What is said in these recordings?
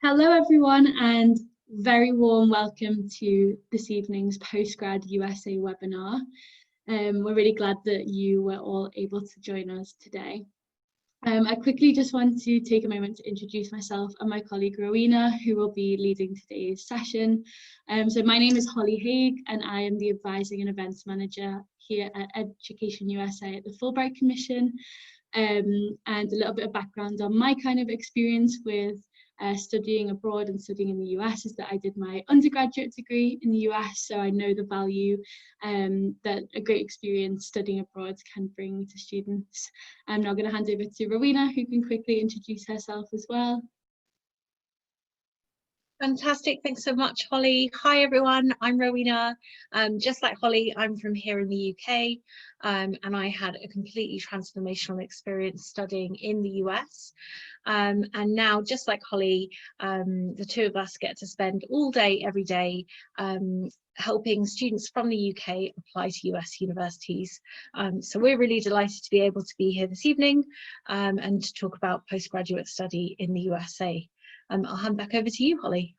Hello everyone, and very warm welcome to this evening's Postgrad-USA webinar. We're really glad that you were all able to join us today. I quickly just want to take a moment to introduce myself and my colleague Rowena, who will be leading today's session. So my name is Holly Haig, and I am the Advising and Events Manager here at Education USA at the Fulbright Commission. And a little bit of background on my kind of experience with studying abroad and studying in the US is that I did my undergraduate degree in the US, so I know the value that a great experience studying abroad can bring to students. I'm now going to hand over to Rowena, who can quickly introduce herself as well. Fantastic, thanks so much, Holly. Hi everyone, I'm Rowena. Just like Holly, I'm from here in the UK, and I had a completely transformational experience studying in the US. And now, just like Holly, the two of us get to spend all day, every day, helping students from the UK apply to US universities. So we're really delighted to be able to be here this evening and to talk about postgraduate study in the USA. I'll hand back over to you, Holly.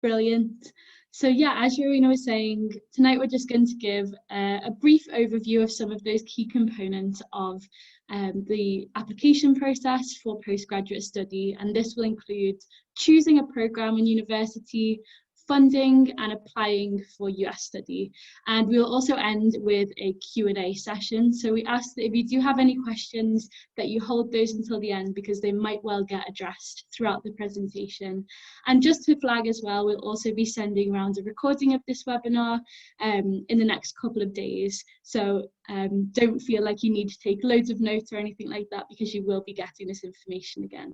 Brilliant. So yeah, as Rowena was saying, tonight we're just going to give a brief overview of some of those key components of the application process for postgraduate study, and this will include choosing a program in university, funding and applying for US study. And we'll also end with a Q&A session. So we ask that if you do have any questions that you hold those until the end, because they might well get addressed throughout the presentation. And just to flag as well, we'll also be sending around a recording of this webinar in the next couple of days. So don't feel like you need to take loads of notes or anything like that, because you will be getting this information again.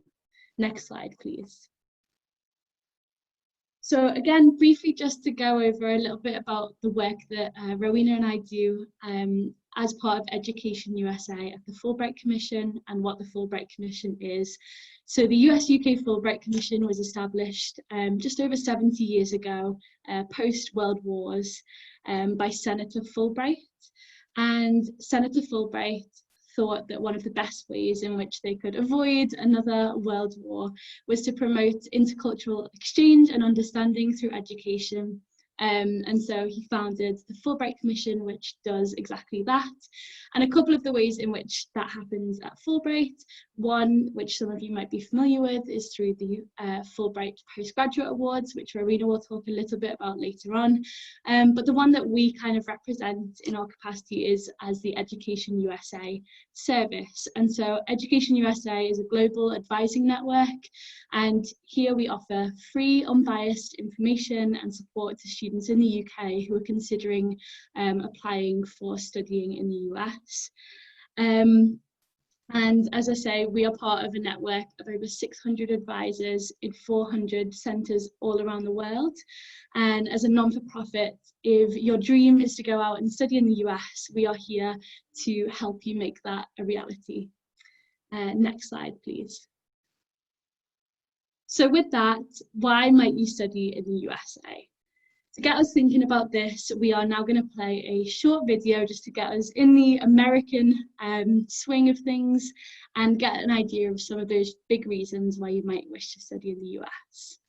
Next slide, please. So again, briefly, just to go over a little bit about the work that Rowena and I do as part of Education USA at the Fulbright Commission and what the Fulbright Commission is. So the US-UK Fulbright Commission was established just over 70 years ago, post-World Wars, by Senator Fulbright. And Senator Fulbright thought that one of the best ways in which they could avoid another world war was to promote intercultural exchange and understanding through education. And so he founded the Fulbright Commission, which does exactly that. And a couple of the ways in which that happens at Fulbright, one, which some of you might be familiar with, is through the Fulbright Postgraduate Awards, which Rowena will talk a little bit about later on. But the one that we kind of represent in our capacity is as the Education USA service. And so Education USA is a global advising network, and here we offer free, unbiased information and support to students in the UK who are considering applying for studying in the US. And as I say, we are part of a network of over 600 advisors in 400 centres all around the world. And as a non-for-profit, if your dream is to go out and study in the US, we are here to help you make that a reality. Next slide, please. So with that, why might you study in the USA? To get us thinking about this, we are now going to play a short video just to get us in the American swing of things and get an idea of some of those big reasons why you might wish to study in the US.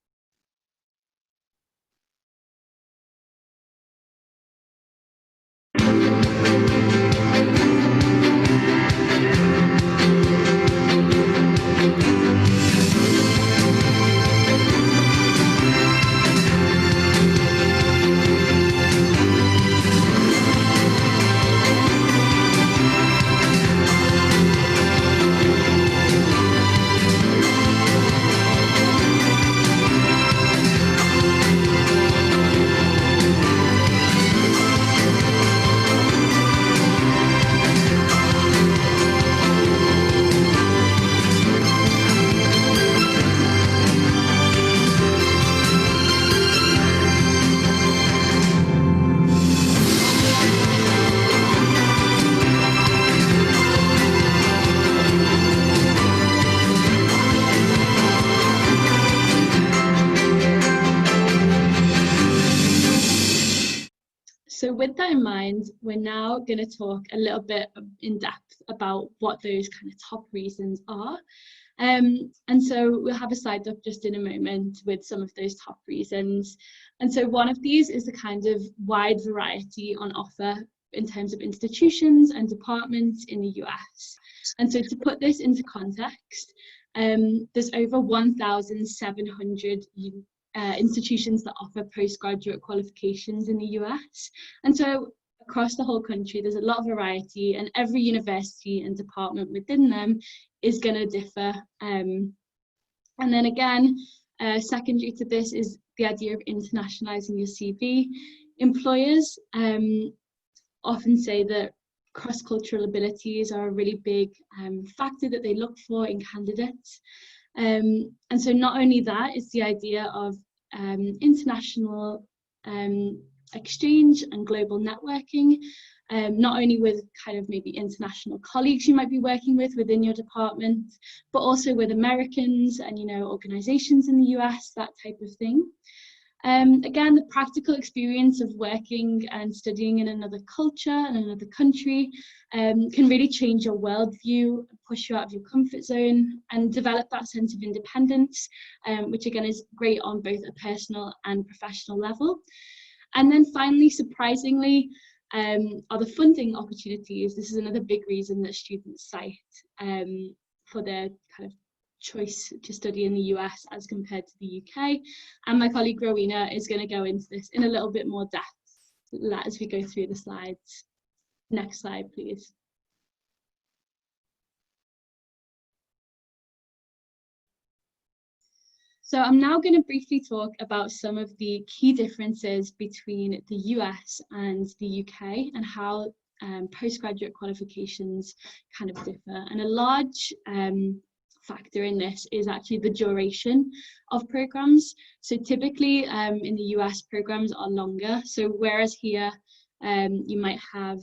So with that in mind, we're now going to talk a little bit in depth about what those kind of top reasons are. And so we'll have a slide up just in a moment with some of those top reasons. And so one of these is the kind of wide variety on offer in terms of institutions and departments in the US. And so to put this into context, there's over 1,700 institutions that offer postgraduate qualifications in the US. And so across the whole country, there's a lot of variety, and every university and department within them is going to differ. And then again, secondary to this is the idea of internationalizing your CV. Employers often say that cross-cultural abilities are a really big factor that they look for in candidates. And so not only that, it's the idea of international exchange and global networking, not only with kind of maybe international colleagues you might be working with within your department, but also with Americans and, you know, organizations in the US, that type of thing. Again, the practical experience of working and studying in another culture and another country can really change your worldview, push you out of your comfort zone, and develop that sense of independence, which again is great on both a personal and professional level. And then finally, surprisingly, are the funding opportunities. This is another big reason that students cite for their kind of choice to study in the US as compared to the UK. And my colleague Rowena is going to go into this in a little bit more depth as we go through the slides. Next slide, please. So I'm now going to briefly talk about some of the key differences between the US and the UK and how postgraduate qualifications kind of differ. And a large factor in this is actually the duration of programs. So typically in the US, programs are longer. So whereas here you might have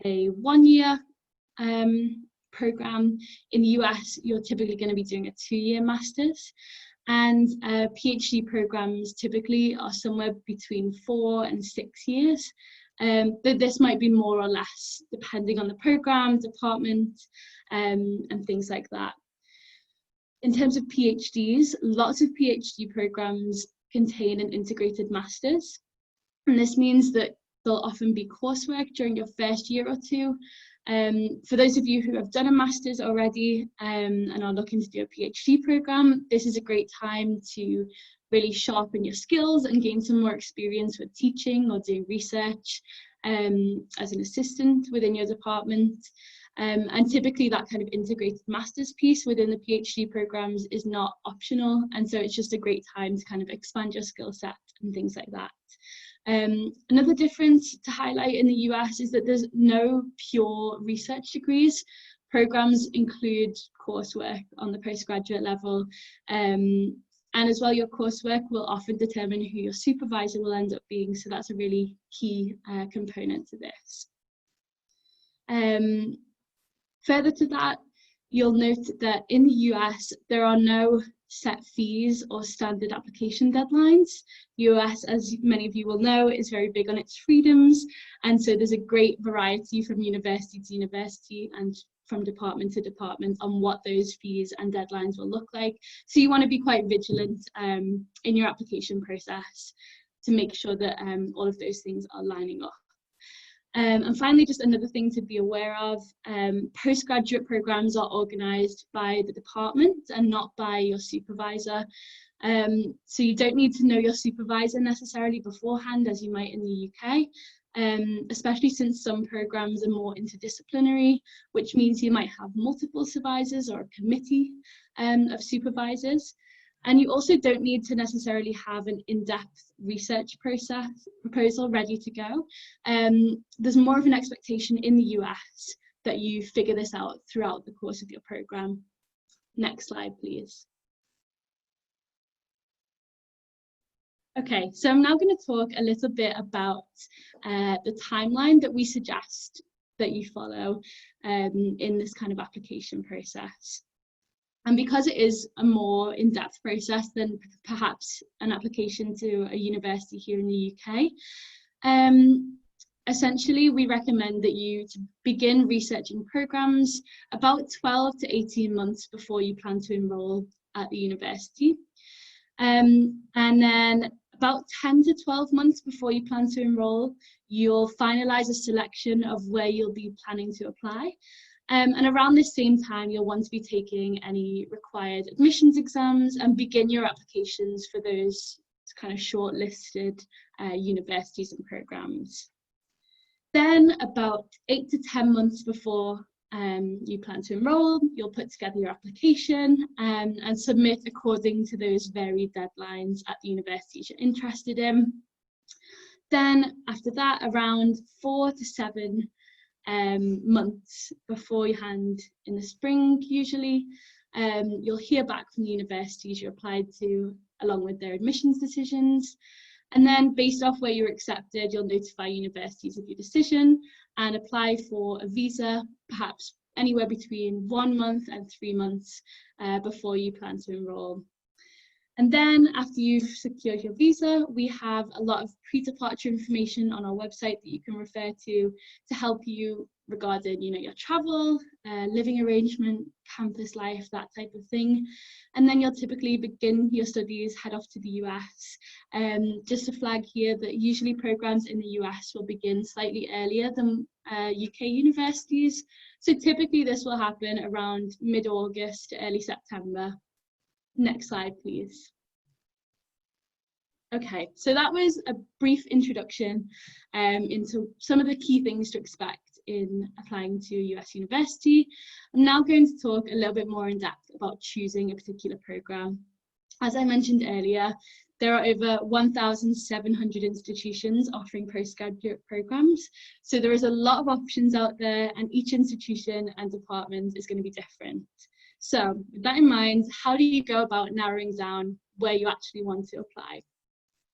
a 1-year program, in the US you're typically going to be doing a 2-year master's. And PhD programs typically are somewhere between 4 and 6 years. But this might be more or less depending on the program, department, and things like that. In terms of PhDs, lots of PhD programs contain an integrated master's. And this means that there'll often be coursework during your first year or two. For those of you who have done a master's already and are looking to do a PhD program, this is a great time to really sharpen your skills and gain some more experience with teaching or doing research as an assistant within your department. And typically that kind of integrated master's piece within the PhD programs is not optional. And so it's just a great time to kind of expand your skill set and things like that. Another difference to highlight in the US is that there's no pure research degrees. Programs include coursework on the postgraduate level, and as well your coursework will often determine who your supervisor will end up being, so that's a really key component to this. Further to that, you'll note that in the US there are no set fees or standard application deadlines. US, as many of you will know, is very big on its freedoms, and so there's a great variety from university to university and from department to department on what those fees and deadlines will look like. So you want to be quite vigilant in your application process to make sure that all of those things are lining up. And finally, just another thing to be aware of, postgraduate programs are organised by the department and not by your supervisor. So you don't need to know your supervisor necessarily beforehand as you might in the UK, especially since some programs are more interdisciplinary, which means you might have multiple supervisors or a committee of supervisors. And you also don't need to necessarily have an in-depth research proposal ready to go. There's more of an expectation in the US that you figure this out throughout the course of your program. Next slide, please. Okay, so I'm now going to talk a little bit about the timeline that we suggest that you follow in this kind of application process. And because it is a more in-depth process than perhaps an application to a university here in the UK, essentially, we recommend that you to begin researching programs about 12 to 18 months before you plan to enroll at the university. And then about 10 to 12 months before you plan to enroll, you'll finalise a selection of where you'll be planning to apply. And around this same time, you'll want to be taking any required admissions exams and begin your applications for those kind of shortlisted universities and programs. Then about 8 to 10 months before you plan to enroll, you'll put together your application and submit according to those varied deadlines at the universities you're interested in. Then after that, around 4 to 7 months before you hand in the spring, usually, you'll hear back from the universities you applied to along with their admissions decisions. And then based off where you're accepted, you'll notify universities of your decision and apply for a visa, perhaps anywhere between 1 month and 3 months before you plan to enroll. And then after you've secured your visa, we have a lot of pre-departure information on our website that you can refer to help you regarding, your travel, living arrangement, campus life, that type of thing. And then you'll typically begin your studies, head off to the US. Just to flag here that usually programs in the US will begin slightly earlier than UK universities. So typically this will happen around mid-August to early September. Next slide, please. Okay, so that was a brief introduction into some of the key things to expect in applying to a US university. I'm now going to talk a little bit more in depth about choosing a particular program. As I mentioned earlier, there are over 1,700 institutions offering postgraduate programs. So there is a lot of options out there, and each institution and department is going to be different. So with that in mind, how do you go about narrowing down where you actually want to apply?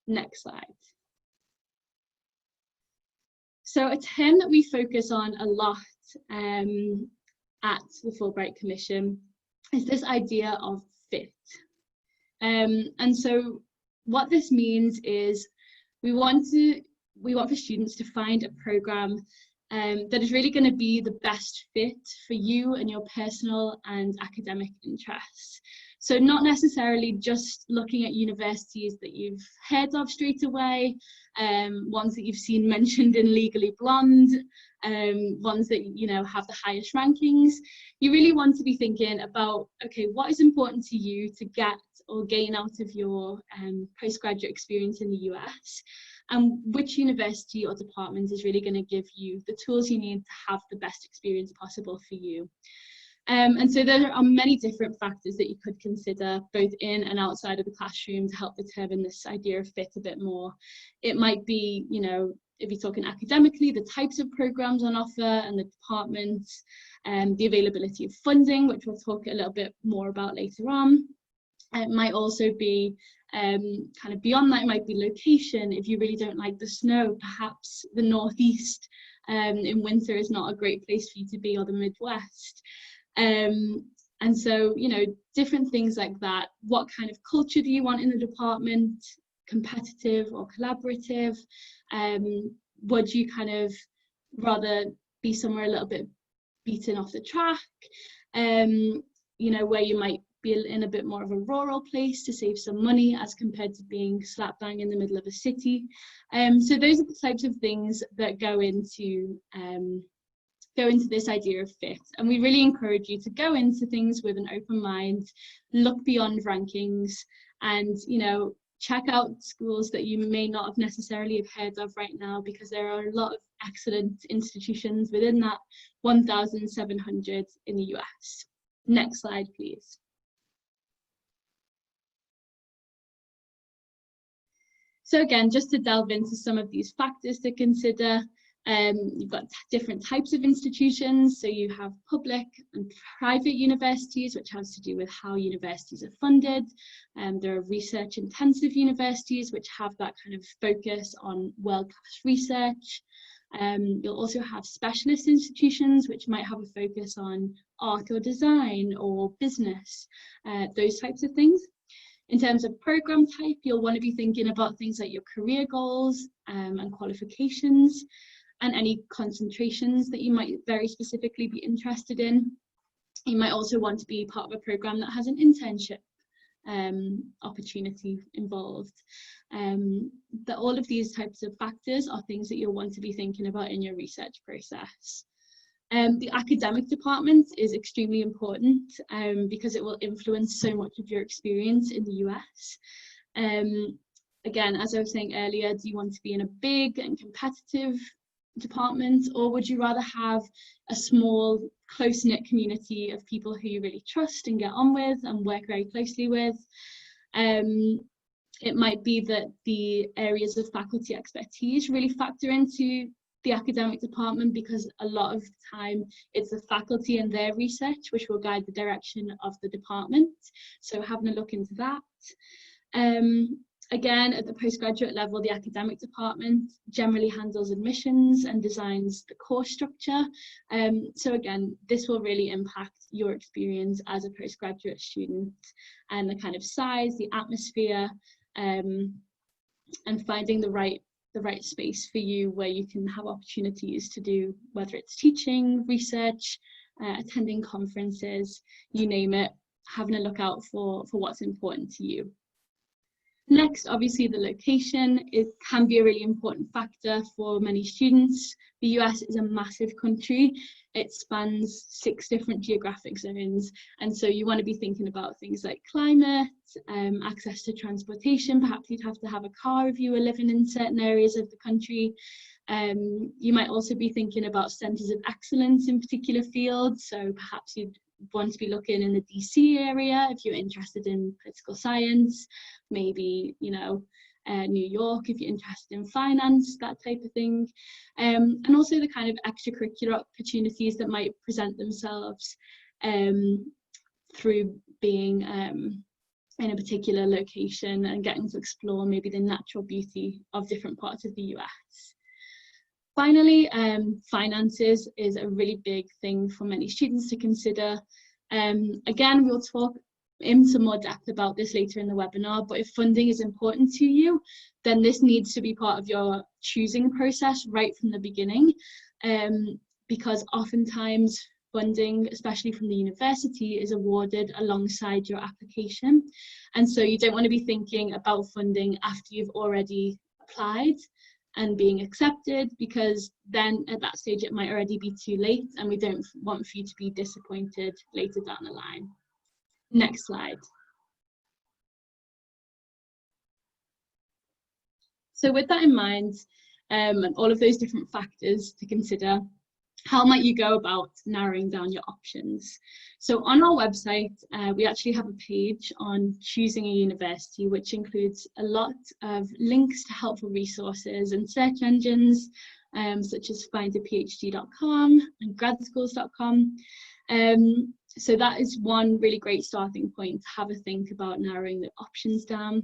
Next slide. So a term that we focus on a lot at the Fulbright Commission is this idea of fit. And so what this means is we want for students to find a program that is really going to be the best fit for you and your personal and academic interests. So not necessarily just looking at universities that you've heard of straight away, ones that you've seen mentioned in Legally Blonde, ones that have the highest rankings. You really want to be thinking about, okay, what is important to you to get or gain out of your postgraduate experience in the US, and which university or department is really going to give you the tools you need to have the best experience possible for you. And so there are many different factors that you could consider both in and outside of the classroom to help determine this idea of fit a bit more. It might be, if you're talking academically, the types of programs on offer and the departments, the availability of funding, which we'll talk a little bit more about later on. It might also be kind of beyond that, it might be location. If you really don't like the snow, perhaps the Northeast in winter is not a great place for you to be, or the Midwest. And so, different things like that. What kind of culture do you want in the department? Competitive or collaborative? Would you kind of rather be somewhere a little bit beaten off the track? Where you might be in a bit more of a rural place to save some money as compared to being slap bang in the middle of a city. So those are the types of things that go into this idea of fit, and we really encourage you to go into things with an open mind, look beyond rankings, and check out schools that you may not have necessarily have heard of right now, because there are a lot of excellent institutions within that 1,700 in the US. Next slide, please. So again, just to delve into some of these factors to consider, you've got different types of institutions. So you have public and private universities, which has to do with how universities are funded. There are research intensive universities, which have that kind of focus on world-class research. You'll also have specialist institutions, which might have a focus on art or design or business, those types of things. In terms of program type, you'll want to be thinking about things like your career goals and qualifications. and any concentrations that you might very specifically be interested in. You might also want to be part of a program that has an internship opportunity involved. That all of these types of factors are things that you'll want to be thinking about in your research process. The academic department is extremely important because it will influence so much of your experience in the US. Again, as I was saying earlier, do you want to be in a big and competitive department, or would you rather have a small, close-knit community of people who you really trust and get on with and work very closely with? It might be that the areas of faculty expertise really factor into the academic department, because a lot of the time it's the faculty and their research which will guide the direction of the department. So having a look into that. Again, at the postgraduate level, the academic department generally handles admissions and designs the course structure. So again, this will really impact your experience as a postgraduate student, and the kind of size, the atmosphere, and finding the right space for you where you can have opportunities to do, whether it's teaching, research, attending conferences, you name it, having a look out for what's important to you. Next, obviously, the location. It can be a really important factor for many students. The US is a massive country. It spans 6 different geographic zones. And so you want to be thinking about things like climate, access to transportation. Perhaps you'd have to have a car if you were living in certain areas of the country. You might also be thinking about centres of excellence in particular fields. So perhaps you'd want to be looking in the DC area if you're interested in political science, maybe, you know, New York if you're interested in finance, that type of thing. And also the kind of extracurricular opportunities that might present themselves through being in a particular location and getting to explore maybe the natural beauty of different parts of the US. Finally, finances is a really big thing for many students to consider. Again, we'll talk in some more depth about this later in the webinar, but if funding is important to you, then this needs to be part of your choosing process right from the beginning, because oftentimes funding, especially from the university, is awarded alongside your application. And so you don't want to be thinking about funding after you've already applied and being accepted, because then at that stage it might already be too late, and we don't want for you to be disappointed later down the line. Next slide. So with that in mind, and all of those different factors to consider, how might you go about narrowing down your options? So on our website, we actually have a page on choosing a university, which includes a lot of links to helpful resources and search engines, such as findaphd.com and gradschools.com. So that is one really great starting point to have a think about narrowing the options down.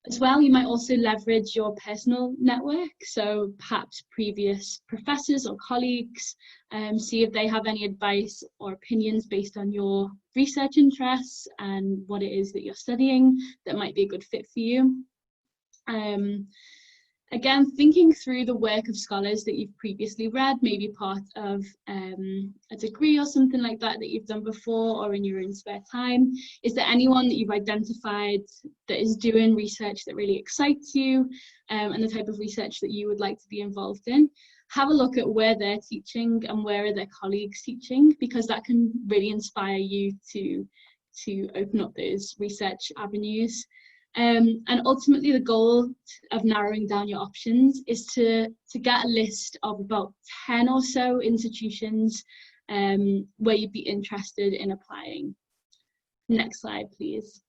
As well, you might also leverage your personal network, so perhaps previous professors or colleagues, see if they have any advice or opinions based on your research interests and what it is that you're studying that might be a good fit for you. Again, thinking through the work of scholars that you've previously read, maybe part of a degree or something like that that you've done before or in your own spare time. Is there anyone that you've identified that is doing research that really excites you, and the type of research that you would like to be involved in? Have a look at where they're teaching and where are their colleagues teaching, because that can really inspire you to open up those research avenues. And ultimately the goal of narrowing down your options is to get a list of about 10 or so institutions where you'd be interested in applying. Next slide, please.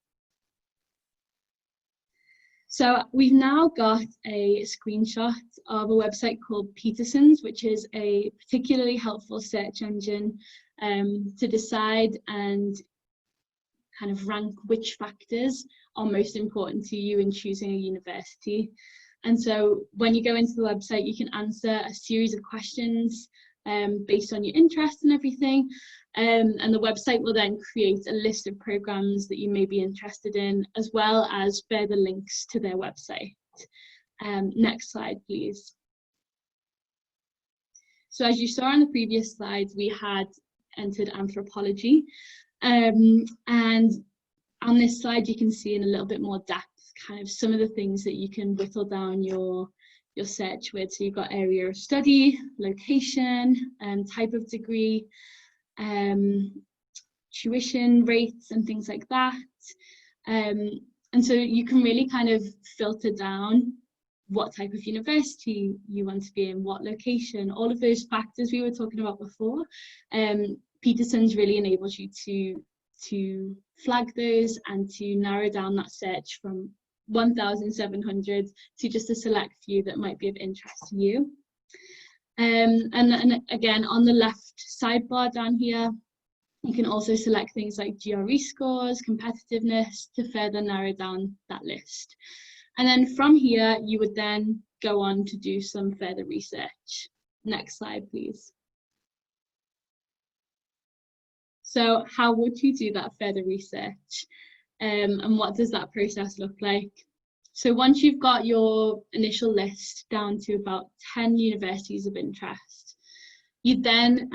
So we've now got a screenshot of a website called Peterson's, which is a particularly helpful search engine to decide and kind of rank which factors are most important to you in choosing a university. And so when you go into the website, you can answer a series of questions based on your interest and everything. And the website will then create a list of programs that you may be interested in, as well as further links to their website. Next slide, please. So as you saw on the previous slides, we had entered anthropology, and on this slide you can see in a little bit more depth kind of some of the things that you can whittle down your search with. So you've got area of study, location, type of degree, tuition rates and things like that. And so you can really kind of filter down what type of university you want to be in, what location, all of those factors we were talking about before. Peterson's really enables you to flag those and to narrow down that search from 1,700 to just a select few that might be of interest to you. And again, on the left sidebar down here, you can also select things like GRE scores, competitiveness to further narrow down that list. And then from here, you would then go on to do some further research. Next slide, please. So how would you do that further research? And what does that process look like? So once you've got your initial list down to about 10 universities of interest, you then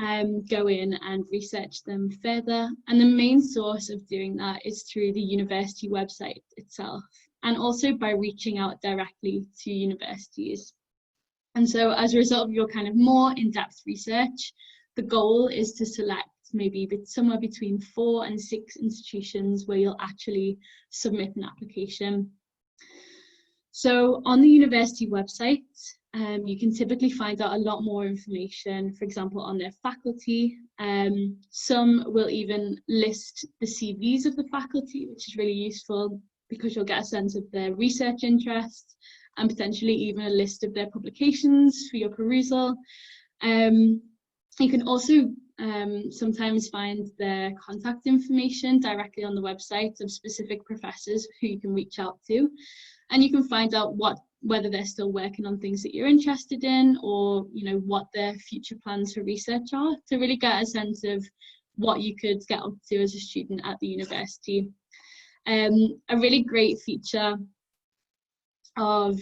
go in and research them further. And the main source of doing that is through the university website itself, and also by reaching out directly to universities. And so as a result of your kind of more in-depth research, the goal is to select maybe somewhere between 4 and 6 institutions where you'll actually submit an application. So on the university website, you can typically find out a lot more information, for example, on their faculty. Some will even list the CVs of the faculty, which is really useful because you'll get a sense of their research interests and potentially even a list of their publications for your perusal. You can also sometimes find their contact information directly on the website of specific professors who you can reach out to, and you can find out whether they're still working on things that you're interested in, or what their future plans for research are, to really get a sense of what you could get up to as a student at the university. A really great feature of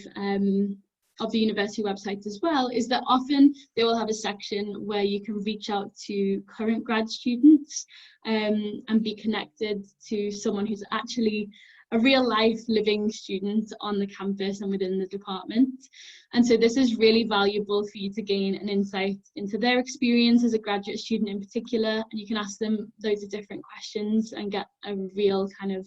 the university website as well is that often they will have a section where you can reach out to current grad students and be connected to someone who's actually a real life living student on the campus and within the department. And so this is really valuable for you to gain an insight into their experience as a graduate student in particular, and you can ask them loads of different questions and get a real kind of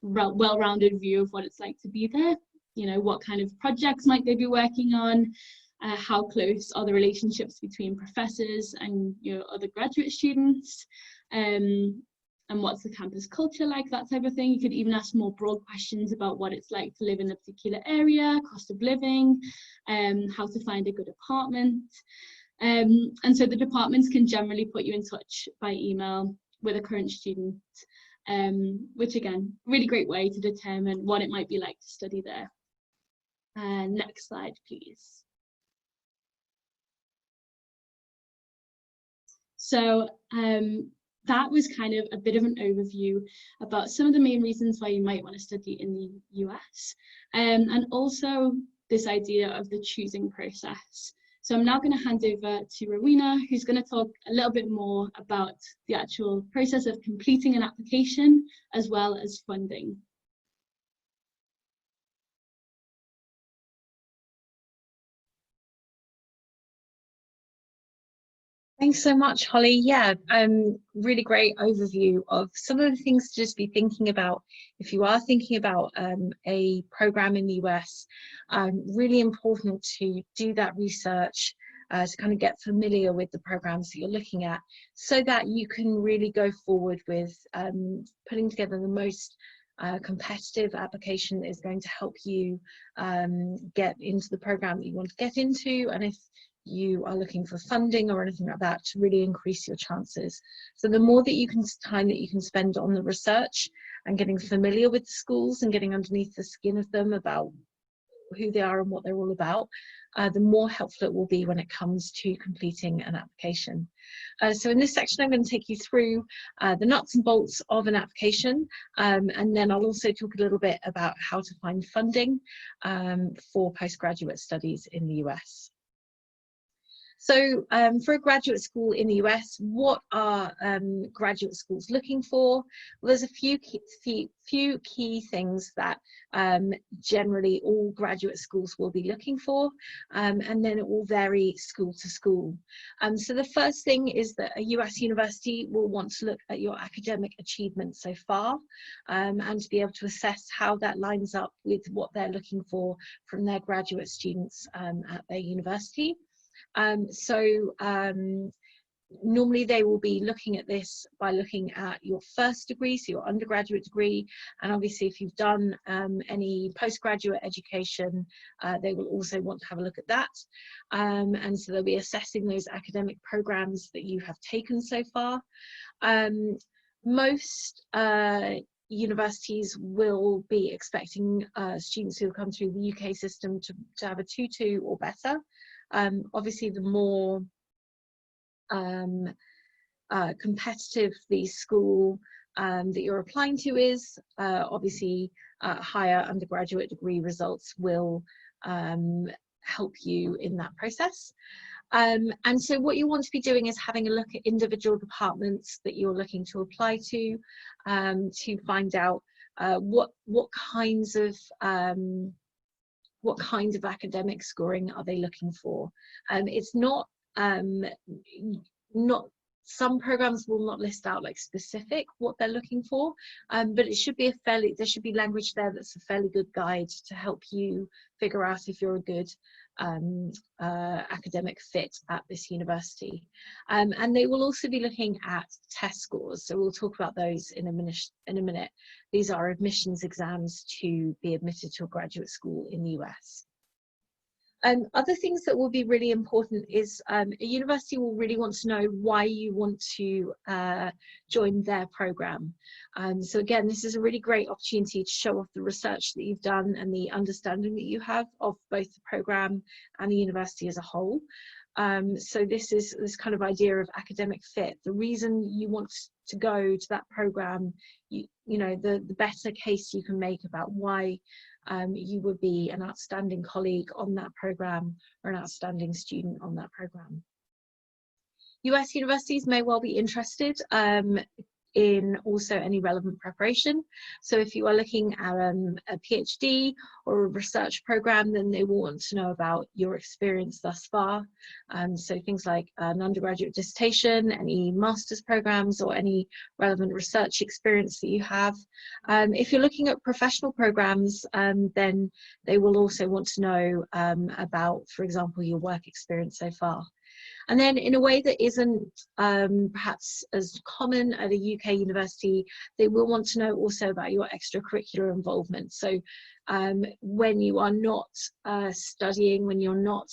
well-rounded view of what it's like to be there. What kind of projects might they be working on, how close are the relationships between professors and other graduate students, and what's the campus culture like, that type of thing. You could even ask more broad questions about what it's like to live in a particular area, cost of living, how to find a good apartment. And so the departments can generally put you in touch by email with a current student, which again, really great way to determine what it might be like to study there. Next slide, please. So that was kind of a bit of an overview about some of the main reasons why you might want to study in the US, and also this idea of the choosing process. So I'm now going to hand over to Rowena, who's going to talk a little bit more about the actual process of completing an application as well as funding. Thanks so much, Holly. Yeah, really great overview of some of the things to just be thinking about if you are thinking about a program in the US. Really important to do that research, to kind of get familiar with the programs that you're looking at, so that you can really go forward with putting together the most competitive application that is going to help you get into the program that you want to get into, and if you are looking for funding or anything like that, to really increase your chances. So the more that you can time that you can spend on the research and getting familiar with the schools and getting underneath the skin of them about who they are and what they're all about, the more helpful it will be when it comes to completing an application. So in this section, I'm going to take you through the nuts and bolts of an application, and then I'll also talk a little bit about how to find funding for postgraduate studies in the US. So for a graduate school in the US, what are graduate schools looking for? Well, there's a few key things that generally all graduate schools will be looking for, and then it will vary school to school. So the first thing is that a US university will want to look at your academic achievement so far, and to be able to assess how that lines up with what they're looking for from their graduate students at their university. Normally they will be looking at this by looking at your first degree, so your undergraduate degree, and obviously if you've done any postgraduate education, they will also want to have a look at that. And so they'll be assessing those academic programs that you have taken so far. Most universities will be expecting students who have come through the UK system to have a 2.2 or better. Obviously, the more competitive the school that you're applying to is, obviously higher undergraduate degree results will help you in that process. And so what you want to be doing is having a look at individual departments that you're looking to apply to find out what kinds of academic scoring are they looking for. It's not some programs will not list out like specific what they're looking for, but it should be there should be language there that's a fairly good guide to help you figure out if you're a good academic fit at this university. And they will also be looking at test scores, so we'll talk about those in a minute. These are admissions exams to be admitted to a graduate school in the US. Other things that will be really important is a university will really want to know why you want to join their program. So again, this is a really great opportunity to show off the research that you've done and the understanding that you have of both the program and the university as a whole. So this is this kind of idea of academic fit. The reason you want to go to that program, you know, the better case you can make about why you would be an outstanding colleague on that program or an outstanding student on that program. US universities may well be interested in also any relevant preparation. So if you are looking at a PhD or a research program, then they will want to know about your experience thus far. So things like an undergraduate dissertation, any master's programs, or any relevant research experience that you have. If you're looking at professional programs, then they will also want to know about, for example, your work experience so far. And then in a way that isn't perhaps as common at a UK university, they will want to know also about your extracurricular involvement. So when you are not studying, when you're not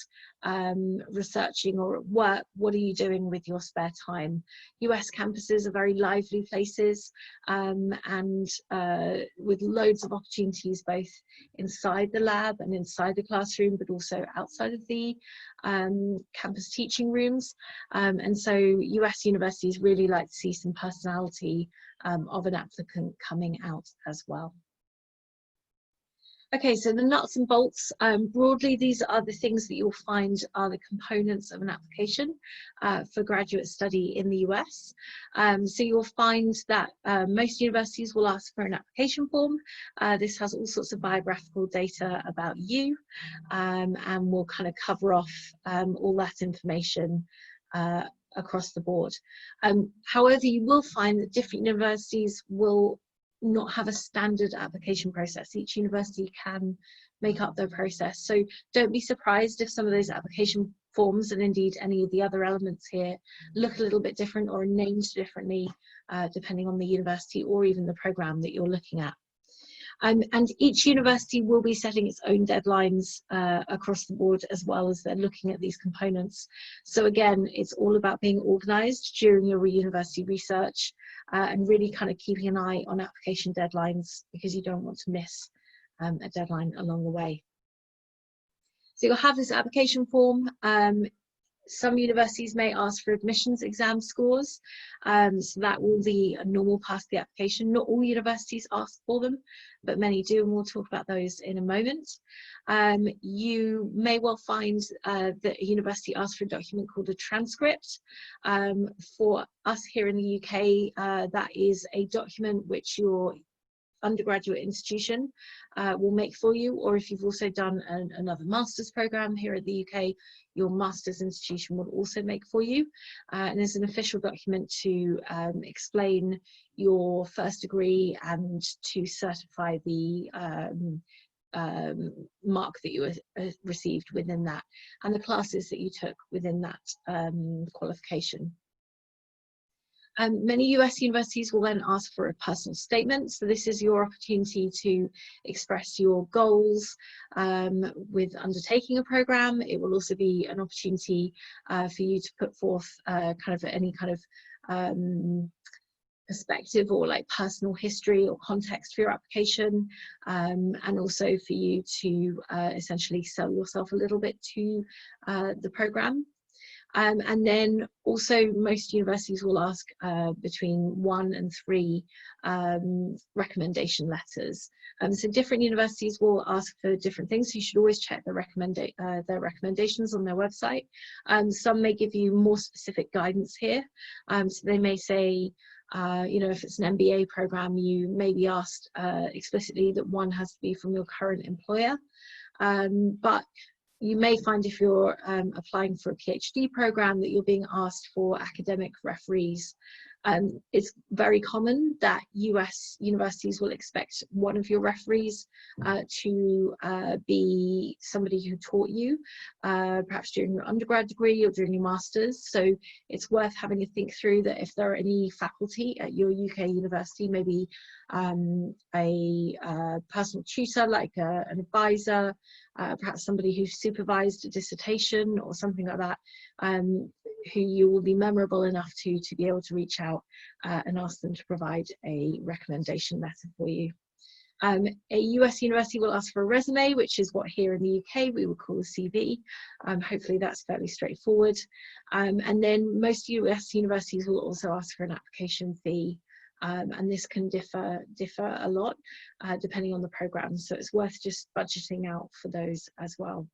researching or at work, what are you doing with your spare time? US campuses are very lively places, and with loads of opportunities both inside the lab and inside the classroom, but also outside of the campus teaching rooms. And so US universities really like to see some personality of an applicant coming out as well. Okay, so the nuts and bolts, broadly, these are the things that you'll find are the components of an application for graduate study in the US. So you'll find that most universities will ask for an application form. This has all sorts of biographical data about you, and will kind of cover off all that information across the board. However, you will find that different universities will not have a standard application process. Each university can make up their process. So don't be surprised if some of those application forms, and indeed any of the other elements here, look a little bit different or are named differently depending on the university or even the program that you're looking at. And each university will be setting its own deadlines across the board, as well as they're looking at these components. So again, it's all about being organised during your university research and really kind of keeping an eye on application deadlines, because you don't want to miss a deadline along the way. So you'll have this application form. Some universities may ask for admissions exam scores, so that will be a normal part of the application. Not all universities ask for them, but many do, and we'll talk about those in a moment. You may well find that a university asks for a document called a transcript. For us here in the UK, that is a document which your undergraduate institution will make for you, or if you've also done another master's program here at the UK, your master's institution will also make for you, and there's an official document to explain your first degree and to certify the mark that you received within that and the classes that you took within that qualification. Many US universities will then ask for a personal statement. So this is your opportunity to express your goals with undertaking a program. It will also be an opportunity for you to put forth kind of any kind of perspective or like personal history or context for your application, and also for you to essentially sell yourself a little bit to the program. And then also most universities will ask between 1 and 3 recommendation letters. So different universities will ask for different things. So you should always check their recommendations on their website. Some may give you more specific guidance here. So they may say, you know, if it's an MBA program, you may be asked explicitly that 1 has to be from your current employer. But you may find if you're applying for a PhD program that you're being asked for academic referees. It's very common that US universities will expect one of your referees to be somebody who taught you, perhaps during your undergrad degree or during your master's. So it's worth having a think through that if there are any faculty at your UK university, maybe a personal tutor like an advisor, perhaps somebody who supervised a dissertation or something like that, who you will be memorable enough to be able to reach out and ask them to provide a recommendation letter for you. A US university will ask for a resume, which is what here in the UK we would call a CV. Hopefully that's fairly straightforward. And then most US universities will also ask for an application fee. And this can differ a lot depending on the program, so it's worth just budgeting out for those as well.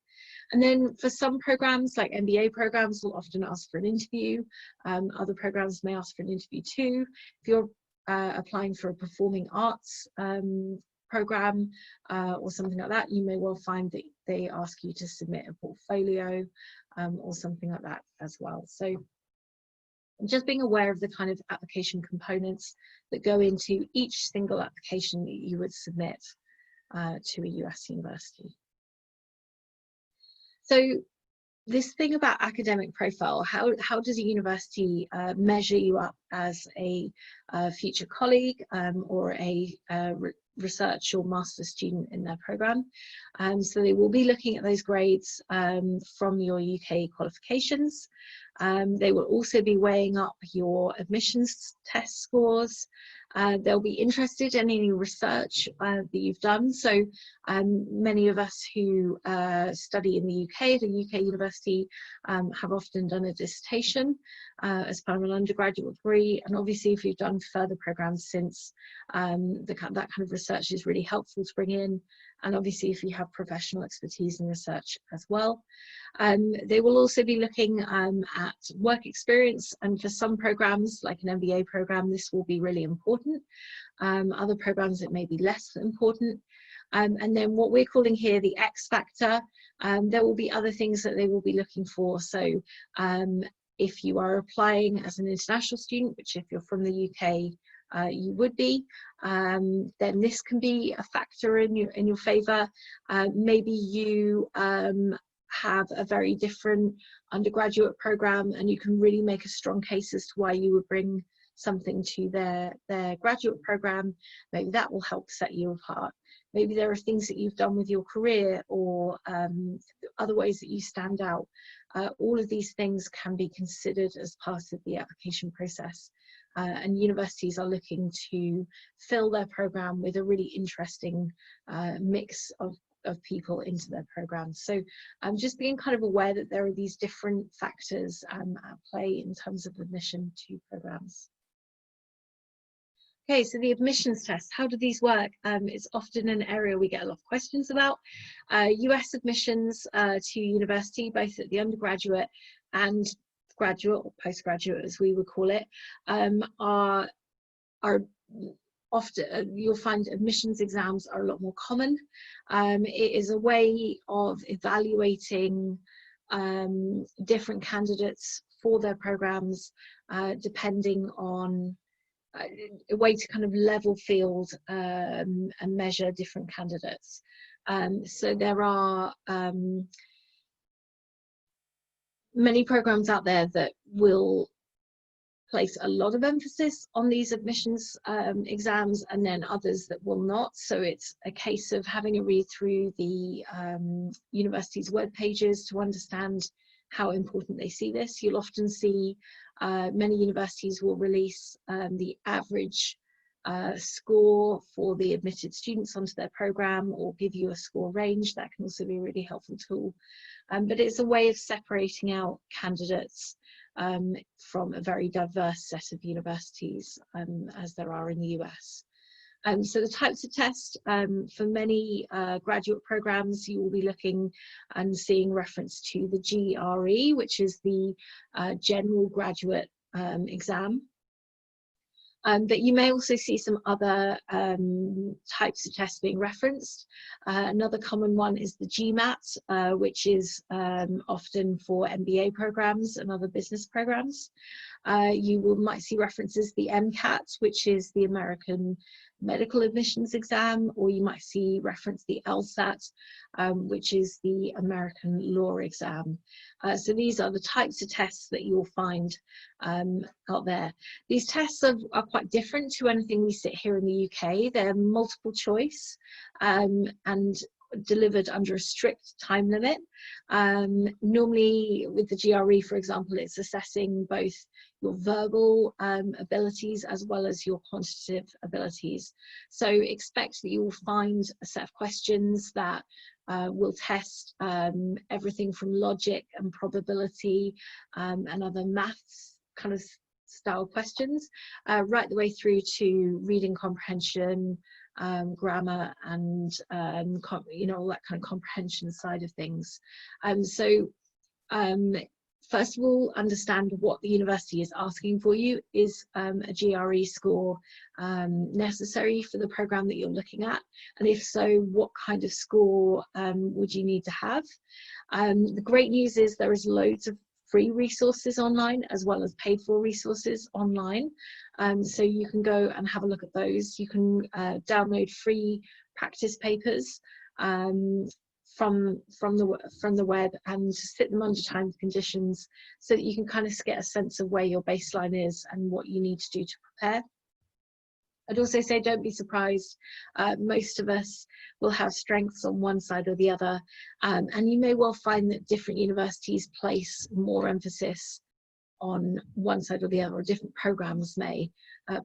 And then for some programs, like MBA programs, will often ask for an interview. Other programs may ask for an interview too. If you're applying for a performing arts program or something like that, you may well find that they ask you to submit a portfolio or something like that as well. So just being aware of the kind of application components that go into each single application that you would submit to a US university. So this thing about academic profile, how does a university measure you up as a future colleague or a research or master's student in their program? So they will be looking at those grades from your UK qualifications. They will also be weighing up your admissions test scores. They'll be interested in any research that you've done. So many of us who study in the UK, the UK university, have often done a dissertation as part of an undergraduate degree. And obviously if you've done further programs since, that kind of research is really helpful to bring in. And obviously if you have professional expertise in research as well. They will also be looking at work experience, and for some programs like an MBA program this will be really important. Other programs it may be less important. And then what we're calling here the X factor, there will be other things that they will be looking for. So if you are applying as an international student, which if you're from the UK you would be, then this can be a factor in your favour. Maybe you have a very different undergraduate program and you can really make a strong case as to why you would bring something to their graduate program. Maybe that will help set you apart. Maybe there are things that you've done with your career or other ways that you stand out. All of these things can be considered as part of the application process. And universities are looking to fill their program with a really interesting mix of people into their programs. So just being kind of aware that there are these different factors at play in terms of admission to programs. Okay, so the admissions tests, how do these work? It's often an area we get a lot of questions about. US admissions to university, both at the undergraduate and graduate or postgraduate, as we would call it, are often, you'll find admissions exams are a lot more common. It is a way of evaluating different candidates for their programs, depending on a way to kind of level field and measure different candidates. So there are many programs out there that will place a lot of emphasis on these admissions exams, and then others that will not. So it's a case of having a read through the university's web pages to understand how important they see this. You'll often see many universities will release the average score for the admitted students onto their program, or give you a score range. That can also be a really helpful tool. But it's a way of separating out candidates from a very diverse set of universities, as there are in the US. So the types of tests, for many graduate programs, you will be looking and seeing reference to the GRE, which is the general graduate exam. But you may also see some other types of tests being referenced. Another common one is the GMAT, which is often for MBA programs and other business programs. You might see references the MCAT, which is the American Medical Admissions Exam, or you might see reference the LSAT, which is the American Law Exam. So these are the types of tests that you'll find out there. These tests are quite different to anything we sit here in the UK. They're multiple choice and delivered under a strict time limit. Normally with the GRE, for example, it's assessing both your verbal abilities as well as your quantitative abilities. So expect that you will find a set of questions that will test everything from logic and probability and other maths kind of style questions, right the way through to reading comprehension, grammar, and you know, all that kind of comprehension side of things. First of all, understand what the university is asking for you. Is a GRE score necessary for the program that you're looking at? And if so, what kind of score would you need to have? The great news is there is loads of free resources online as well as paid for resources online. So you can go and have a look at those. You can download free practice papers from the web and sit them under timed conditions, so that you can kind of get a sense of where your baseline is and what you need to do to prepare. I'd also say don't be surprised. Most of us will have strengths on one side or the other, and you may well find that different universities place more emphasis on one side or the other, or different programs may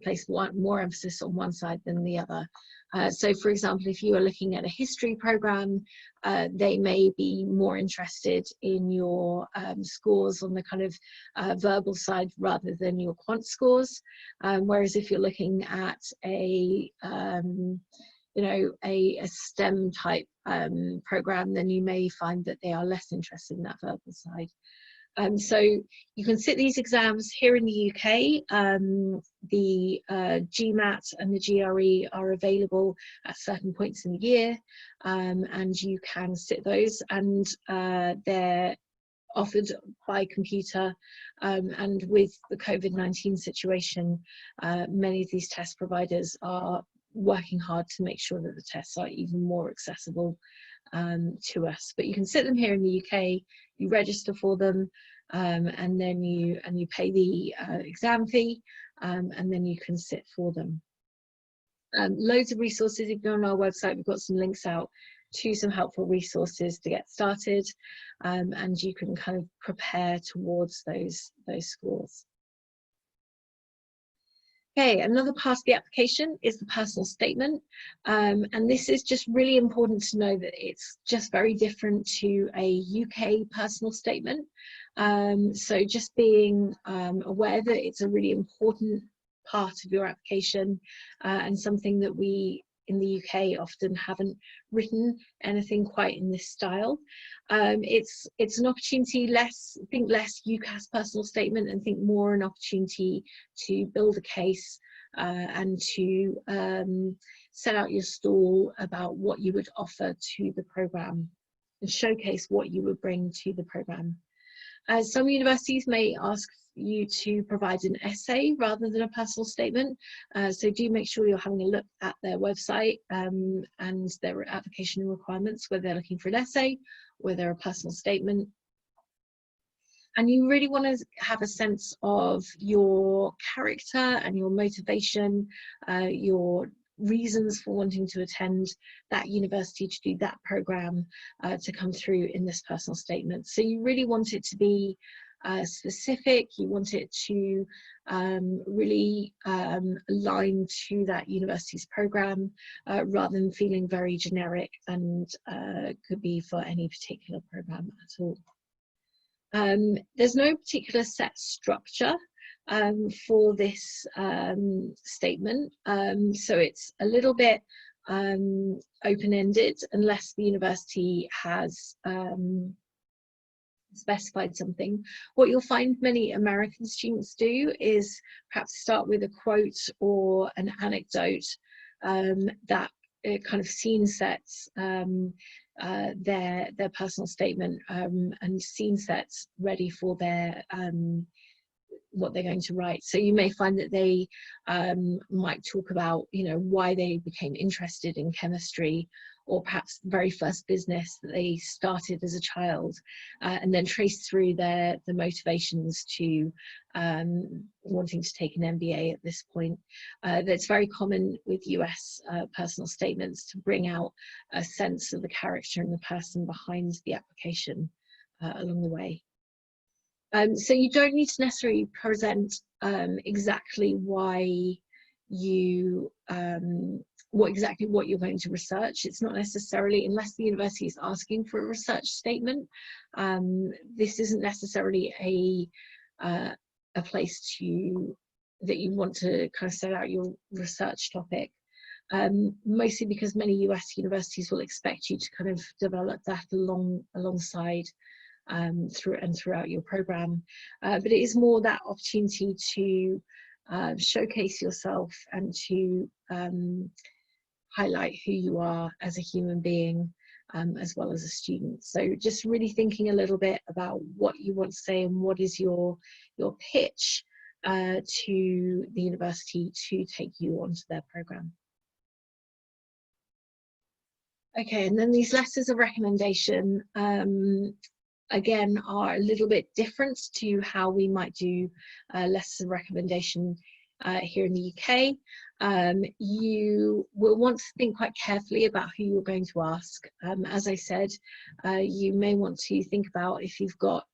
place more emphasis on one side than the other. So for example, if you are looking at a history program, they may be more interested in your scores on the kind of verbal side rather than your quant scores. Whereas if you're looking at a you know, a STEM type program, then you may find that they are less interested in that verbal side. So you can sit these exams here in the UK. The GMAT and the GRE are available at certain points in the year, and you can sit those, and they're offered by computer, and with the COVID-19 situation, many of these test providers are working hard to make sure that the tests are even more accessible to us. But you can sit them here in the UK, you register for them, and then you pay the exam fee, and then you can sit for them. Loads of resources. If you're on our website, we've got some links out to some helpful resources to get started, and you can kind of prepare towards those scores. Okay, another part of the application is the personal statement, and this is just really important to know that it's just very different to a UK personal statement. So just being aware that it's a really important part of your application, and something that we in the UK often haven't written anything quite in this style. It's an opportunity, think less UCAS personal statement and think more an opportunity to build a case and to set out your stall about what you would offer to the programme and showcase what you would bring to the programme. Some universities may ask you to provide an essay rather than a personal statement, so do make sure you're having a look at their website and their application requirements, whether they're looking for an essay, whether a personal statement. And you really want to have a sense of your character and your motivation, your reasons for wanting to attend that university, to do that program, to come through in this personal statement. So you really want it to be specific. You want it to really align to that university's program, rather than feeling very generic and could be for any particular program at all. There's no particular set structure for this statement, so it's a little bit open-ended unless the university has specified something. What you'll find many American students do is perhaps start with a quote or an anecdote that kind of scene sets their personal statement, and scene sets ready for their what they're going to write. So you may find that they might talk about, you know, why they became interested in chemistry, or perhaps the very first business that they started as a child, and then trace through the motivations to wanting to take an MBA at this point. That's very common with US personal statements, to bring out a sense of the character and the person behind the application along the way. So you don't need to necessarily present exactly why you what you're going to research. It's not necessarily, unless the university is asking for a research statement, this isn't necessarily a place that you want to kind of set out your research topic, mostly because many US universities will expect you to kind of develop that alongside throughout your program, but it is more that opportunity to showcase yourself and to highlight who you are as a human being, as well as a student. So just really thinking a little bit about what you want to say and what is your pitch to the university to take you onto their program. Okay, and then these letters of recommendation again are a little bit different to how we might do letters of recommendation here in the UK. You will want to think quite carefully about who you're going to ask. As I said, you may want to think about if you've got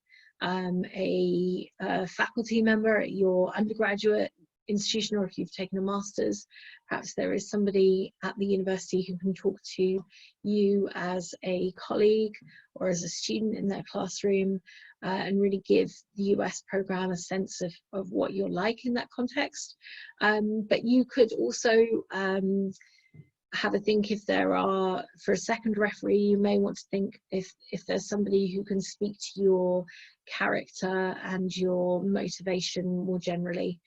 a faculty member at your undergraduate institution, or if you've taken a master's, perhaps there is somebody at the university who can talk to you as a colleague or as a student in their classroom, and really give the US program a sense of what you're like in that context. But you could also have a think, if there are, for a second referee, you may want to think if there's somebody who can speak to your character and your motivation more generally.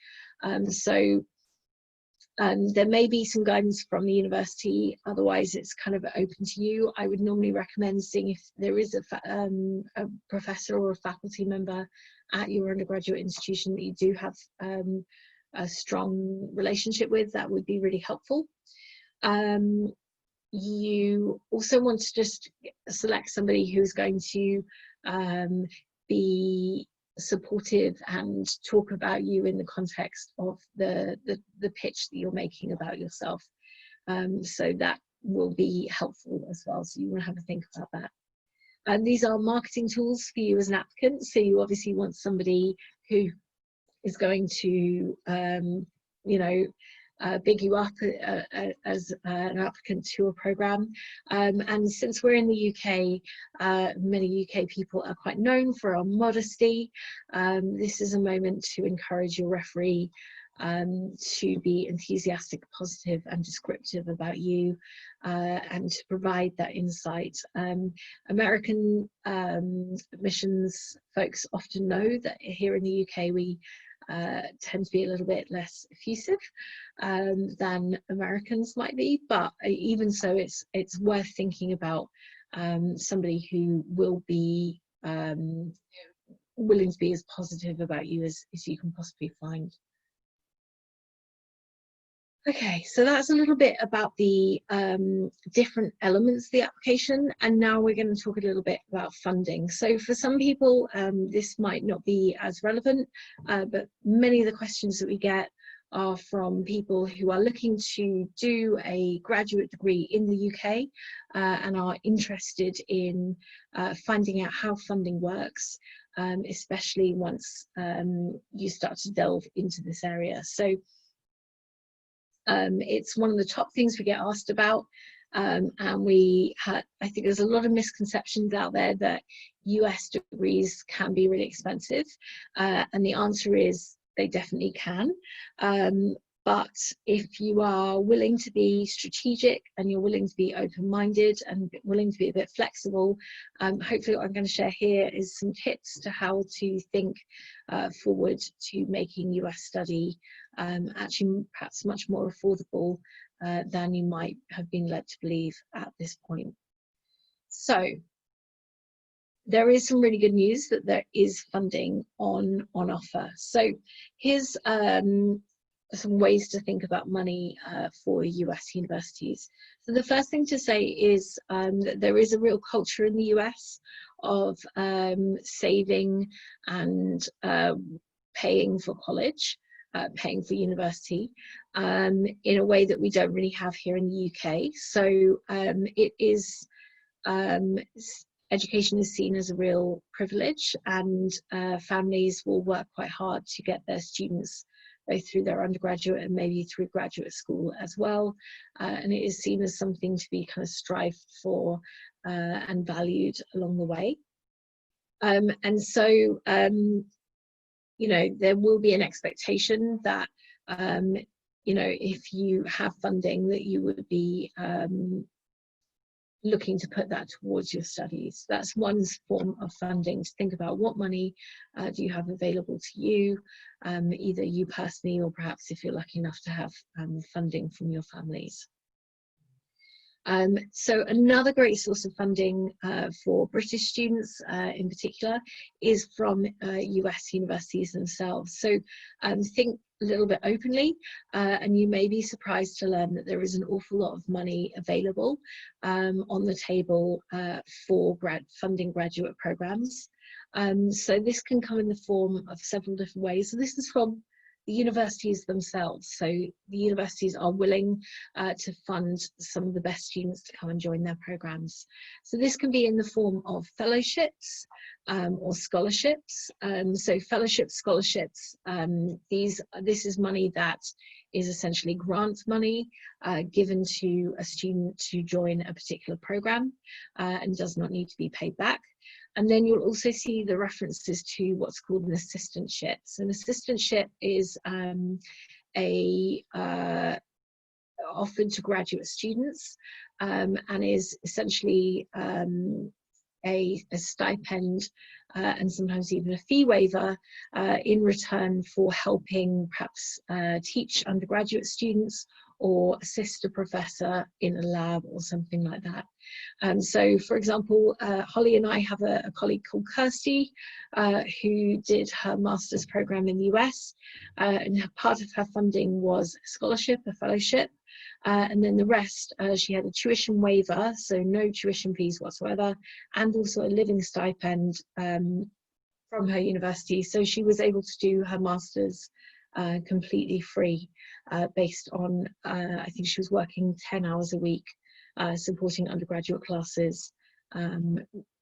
There may be some guidance from the university, otherwise it's kind of open to you. I would normally recommend seeing if there is a professor or a faculty member at your undergraduate institution that you do have a strong relationship with. That would be really helpful. You also want to just select somebody who's going to be supportive and talk about you in the context of the pitch that you're making about yourself. So that will be helpful as well. So you want to have a think about that. And these are marketing tools for you as an applicant. So you obviously want somebody who is going to big you up as an applicant to a program. And since we're in the UK, many UK people are quite known for our modesty. This is a moment to encourage your referee to be enthusiastic, positive and descriptive about you, and to provide that insight. American admissions folks often know that here in the UK we tend to be a little bit less effusive than Americans might be, but even so, it's worth thinking about somebody who will be willing to be as positive about you as you can possibly find. Okay, so that's a little bit about the different elements of the application, and now we're going to talk a little bit about funding. So for some people this might not be as relevant, but many of the questions that we get are from people who are looking to do a graduate degree in the UK and are interested in finding out how funding works, especially once you start to delve into this area. So it's one of the top things we get asked about, and I think there's a lot of misconceptions out there that US degrees can be really expensive, and the answer is they definitely can. But if you are willing to be strategic and you're willing to be open-minded and willing to be a bit flexible, hopefully what I'm going to share here is some tips to how to think forward to making US study actually perhaps much more affordable than you might have been led to believe at this point. So there is some really good news that there is funding on offer. So here's some ways to think about money for US universities. So the first thing to say is that there is a real culture in the US of saving and paying for college, paying for university, in a way that we don't really have here in the UK. So it is, education is seen as a real privilege, and families will work quite hard to get their students both through their undergraduate and maybe through graduate school as well, and it is seen as something to be kind of strived for and valued along the way. And so you know, there will be an expectation that you know, if you have funding, that you would be looking to put that towards your studies. That's one form of funding, to think about what money do you have available to you, either you personally or perhaps if you're lucky enough to have funding from your families. So another great source of funding for British students in particular is from US universities themselves. So think a little bit openly, and you may be surprised to learn that there is an awful lot of money available on the table for funding graduate programs. So this can come in the form of several different ways. So this is from the universities themselves. So the universities are willing to fund some of the best students to come and join their programs. So this can be in the form of fellowships or scholarships. So fellowships, scholarships, this is money that is essentially grant money given to a student to join a particular program and does not need to be paid back. And then you'll also see the references to what's called an assistantship. So an assistantship is offered to graduate students and is essentially a stipend and sometimes even a fee waiver in return for helping perhaps teach undergraduate students or assist a professor in a lab or something like that. So for example, Holly and I have a colleague called Kirsty who did her master's program in the US, and part of her funding was a scholarship, a fellowship, and then the rest, she had a tuition waiver, so no tuition fees whatsoever, and also a living stipend from her university. So she was able to do her master's completely free, based on, I think she was working 10 hours a week, supporting undergraduate classes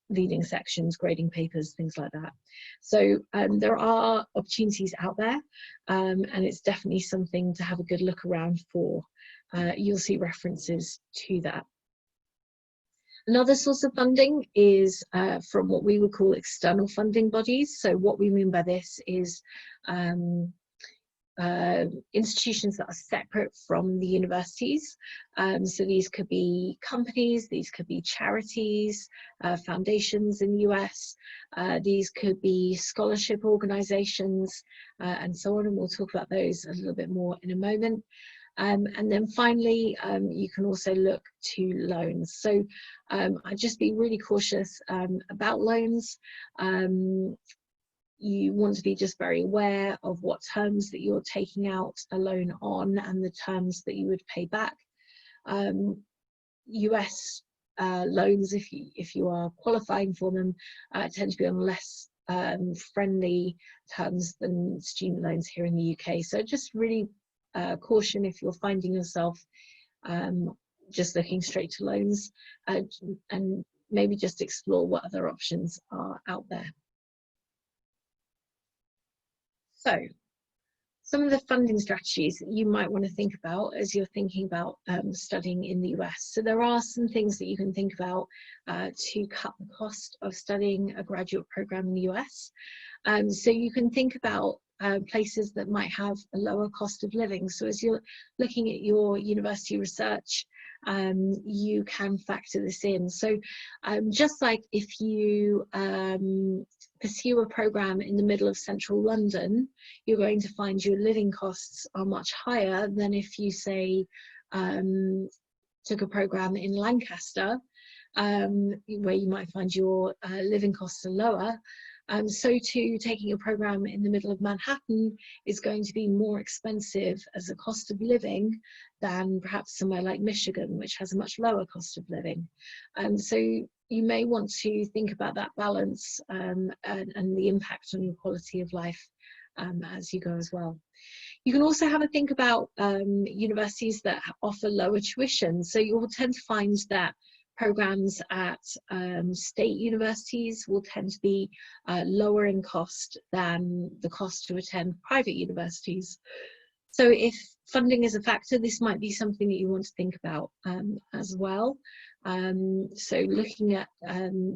leading sections, grading papers, things like that. So there are opportunities out there, and it's definitely something to have a good look around for. You'll see references to that. Another source of funding is from what we would call external funding bodies. So what we mean by this is institutions that are separate from the universities. So these could be companies, these could be charities, foundations in the US, these could be scholarship organizations, and so on, and we'll talk about those a little bit more in a moment. And then finally, you can also look to loans. So I'd just be really cautious about loans. You want to be just very aware of what terms that you're taking out a loan on and the terms that you would pay back. US loans, if you are qualifying for them, tend to be on less friendly terms than student loans here in the UK. So just really caution if you're finding yourself just looking straight to loans, and maybe just explore what other options are out there. So some of the funding strategies that you might want to think about as you're thinking about studying in the US. So there are some things that you can think about to cut the cost of studying a graduate program in the US. So you can think about places that might have a lower cost of living. So as you're looking at your university research, you can factor this in. So just like if you pursue a program in the middle of central London, you're going to find your living costs are much higher than if you say took a program in Lancaster, where you might find your living costs are lower. So too, taking a program in the middle of Manhattan is going to be more expensive as a cost of living than perhaps somewhere like Michigan, which has a much lower cost of living. So you may want to think about that balance and the impact on your quality of life as you go as well. You can also have a think about universities that offer lower tuition. So you will tend to find that programs at state universities will tend to be lower in cost than the cost to attend private universities. So if funding is a factor, this might be something that you want to think about as well. So looking at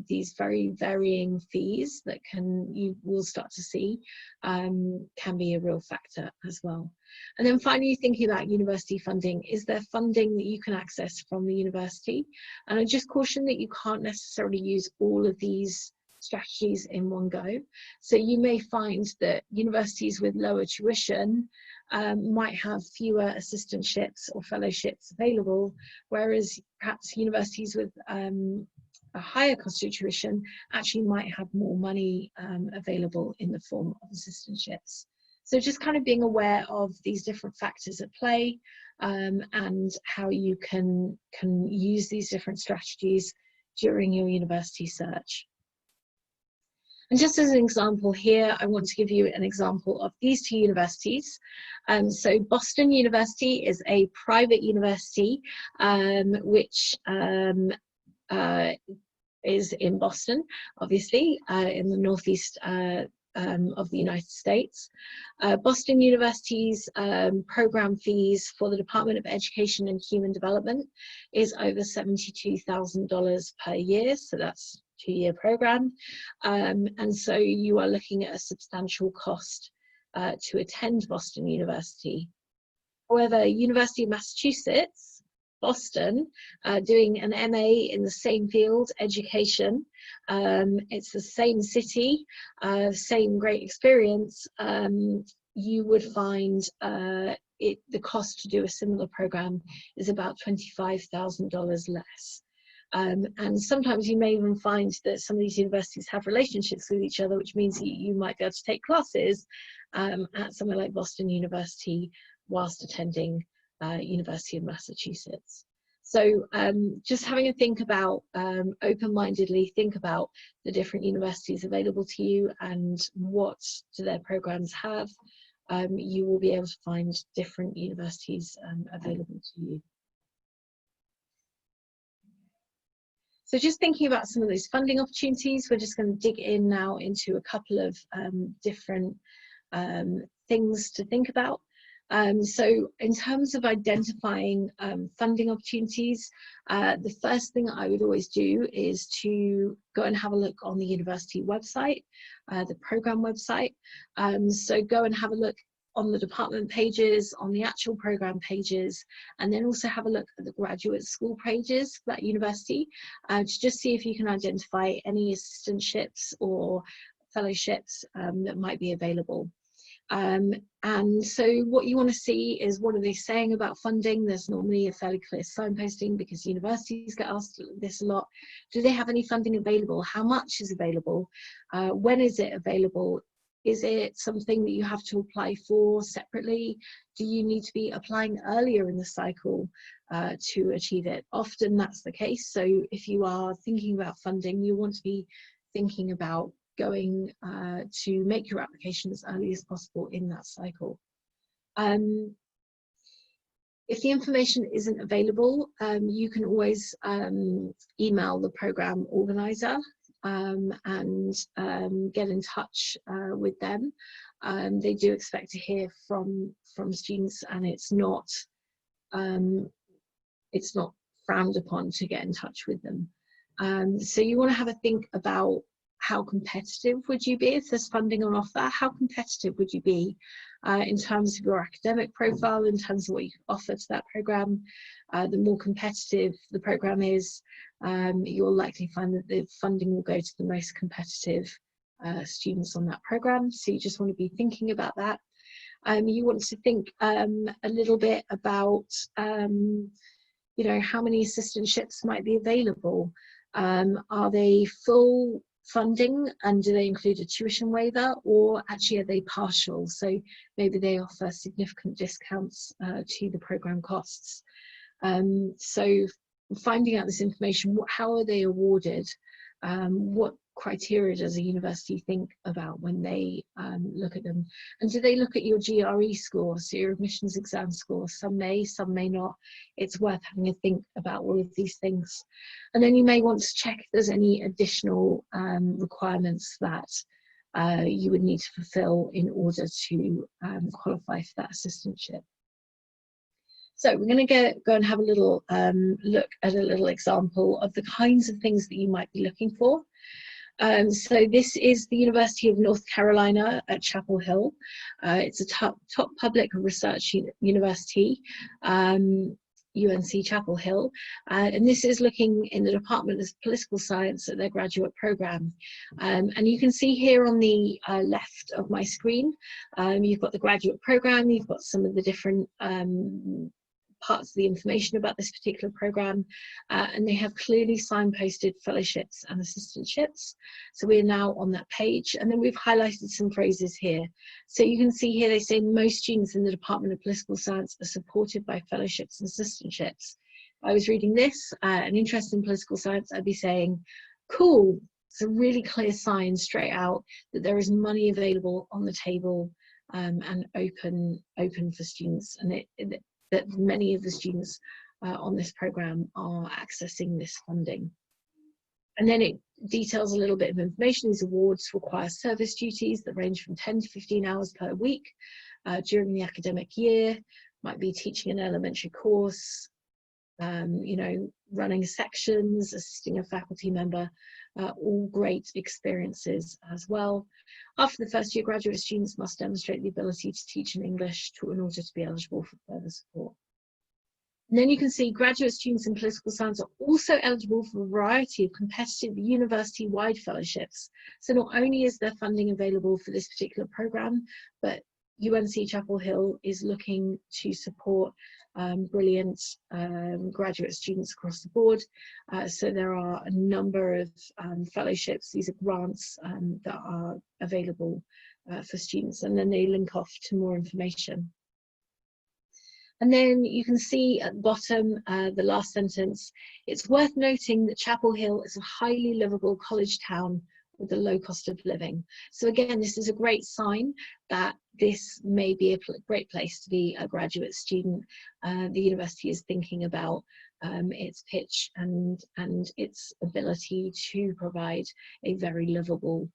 these very varying fees that you will start to see can be a real factor as well. And then finally, thinking about university funding, is there funding that you can access from the university? And I just caution that you can't necessarily use all of these strategies in one go. So you may find that universities with lower tuition might have fewer assistantships or fellowships available, whereas perhaps universities with a higher cost of tuition actually might have more money available in the form of assistantships. So just kind of being aware of these different factors at play and how you can use these different strategies during your university search. And just as an example here, I want to give you an example of these two universities. So Boston University is a private university which is in Boston, obviously, in the northeast of the United States. Boston University's program fees for the Department of Education and Human Development is over $72,000 per year, so that's a 2-year program, and so you are looking at a substantial cost to attend Boston University. However, University of Massachusetts, Boston, doing an MA in the same field, education, it's the same city, same great experience, you would find the cost to do a similar program is about $25,000 less. And sometimes you may even find that some of these universities have relationships with each other, which means you might be able to take classes at somewhere like Boston University whilst attending University of Massachusetts. So just having a think about, open-mindedly think about the different universities available to you and what do their programs have. You will be able to find different universities available to you. So just thinking about some of those funding opportunities, we're just going to dig in now into a couple of different things to think about. So in terms of identifying funding opportunities, the first thing I would always do is to go and have a look on the university website, the program website. So go and have a look on the department pages, on the actual program pages, and then also have a look at the graduate school pages for that university to just see if you can identify any assistantships or fellowships that might be available. And so what you want to see is, what are they saying about funding? There's normally a fairly clear signposting because universities get asked this a lot. Do they have any funding available? How much is available? When is it available? Is it something that you have to apply for separately? Do you need to be applying earlier in the cycle to achieve it? Often that's the case. So if you are thinking about funding, you want to be thinking about going to make your application as early as possible in that cycle. If the information isn't available, you can always email the program organizer and get in touch with them. They do expect to hear from students, and it's not frowned upon to get in touch with them. So you want to have a think about how competitive would you be if there's funding on offer? How competitive would you be in terms of your academic profile, in terms of what you can offer to that program? The more competitive the program is, you'll likely find that the funding will go to the most competitive students on that program. So you just want to be thinking about that. You want to think a little bit about, you know, how many assistantships might be available. Are they full funding, and do they include a tuition waiver, or actually are they partial? So maybe they offer significant discounts to the program costs. So finding out this information, how are they awarded? What criteria does a university think about when they look at them? And do they look at your GRE score, so your admissions exam score? Some may not. It's worth having a think about all of these things. And then you may want to check if there's any additional requirements that you would need to fulfill in order to qualify for that assistantship. So we're going to go and have a little look at a little example of the kinds of things that you might be looking for. So this is the University of North Carolina at Chapel Hill. It's a top public research university, UNC Chapel Hill, and this is looking in the Department of Political Science at their graduate program. And you can see here on the left of my screen, you've got the graduate program, you've got some of the different parts of the information about this particular program, and they have clearly signposted fellowships and assistantships. So we're now on that page, and then we've highlighted some phrases here. So you can see here they say most students in the Department of Political Science are supported by fellowships and assistantships. If I was reading this, an interest in political science, I'd be saying, cool, it's a really clear sign straight out that there is money available on the table and open for students, and that many of the students on this program are accessing this funding. And then it details a little bit of information. These awards require service duties that range from 10 to 15 hours per week during the academic year. Might be teaching an elementary course, you know, running sections, assisting a faculty member, all great experiences as well. After the first year, graduate students must demonstrate the ability to teach in English in order to be eligible for further support. And then you can see graduate students in political science are also eligible for a variety of competitive university-wide fellowships. So not only is there funding available for this particular program, but UNC Chapel Hill is looking to support brilliant graduate students across the board. So there are a number of fellowships. These are grants that are available for students, and then they link off to more information. And then you can see at the bottom, the last sentence, it's worth noting that Chapel Hill is a highly livable college town with a low cost of living. So again, this is a great sign that this may be a great place to be a graduate student. The university is thinking about its pitch and its ability to provide a very livable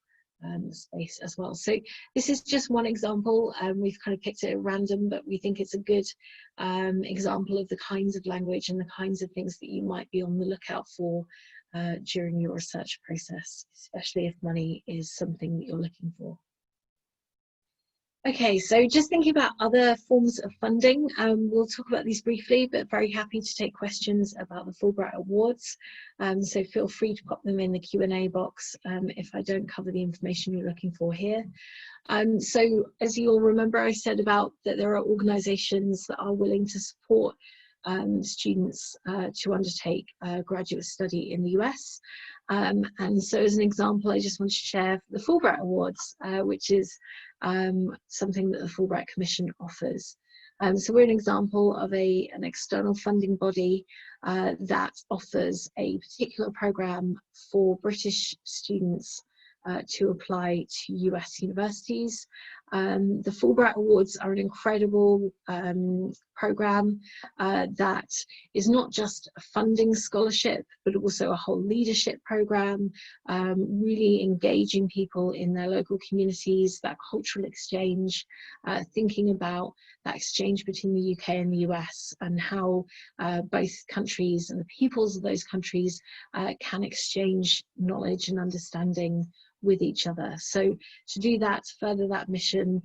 space as well. So this is just one example. We've kind of picked it at random, but we think it's a good example of the kinds of language and the kinds of things that you might be on the lookout for during your research process, especially if money is something that you're looking for. Okay, so just thinking about other forms of funding, we'll talk about these briefly, but very happy to take questions about the Fulbright Awards. So feel free to pop them in the Q&A box if I don't cover the information you're looking for here. So as you'll remember, I said about that there are organisations that are willing to support students to undertake graduate study in the US. And so as an example, I just want to share the Fulbright Awards, which is something that the Fulbright Commission offers. So we're an example of an external funding body that offers a particular programme for British students to apply to US universities. The Fulbright Awards are an incredible programme that is not just a funding scholarship, but also a whole leadership programme, really engaging people in their local communities, that cultural exchange, thinking about that exchange between the UK and the US and how both countries and the peoples of those countries can exchange knowledge and understanding with each other. So to do that, further that mission,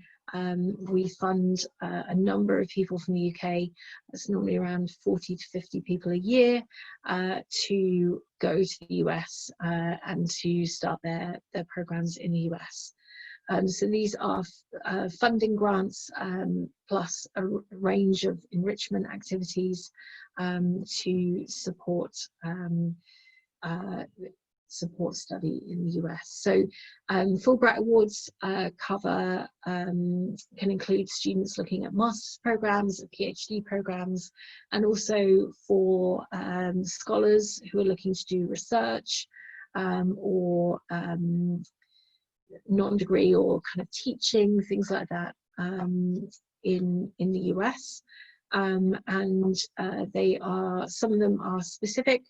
we fund a number of people from the UK. It's normally around 40 to 50 people a year to go to the US and to start their programs in the US. So these are funding grants plus a range of enrichment activities to support study in the US. So Fulbright Awards cover, can include students looking at master's programs, PhD programs, and also for scholars who are looking to do research or non-degree or kind of teaching, things like that in the US. And they are, some of them are specific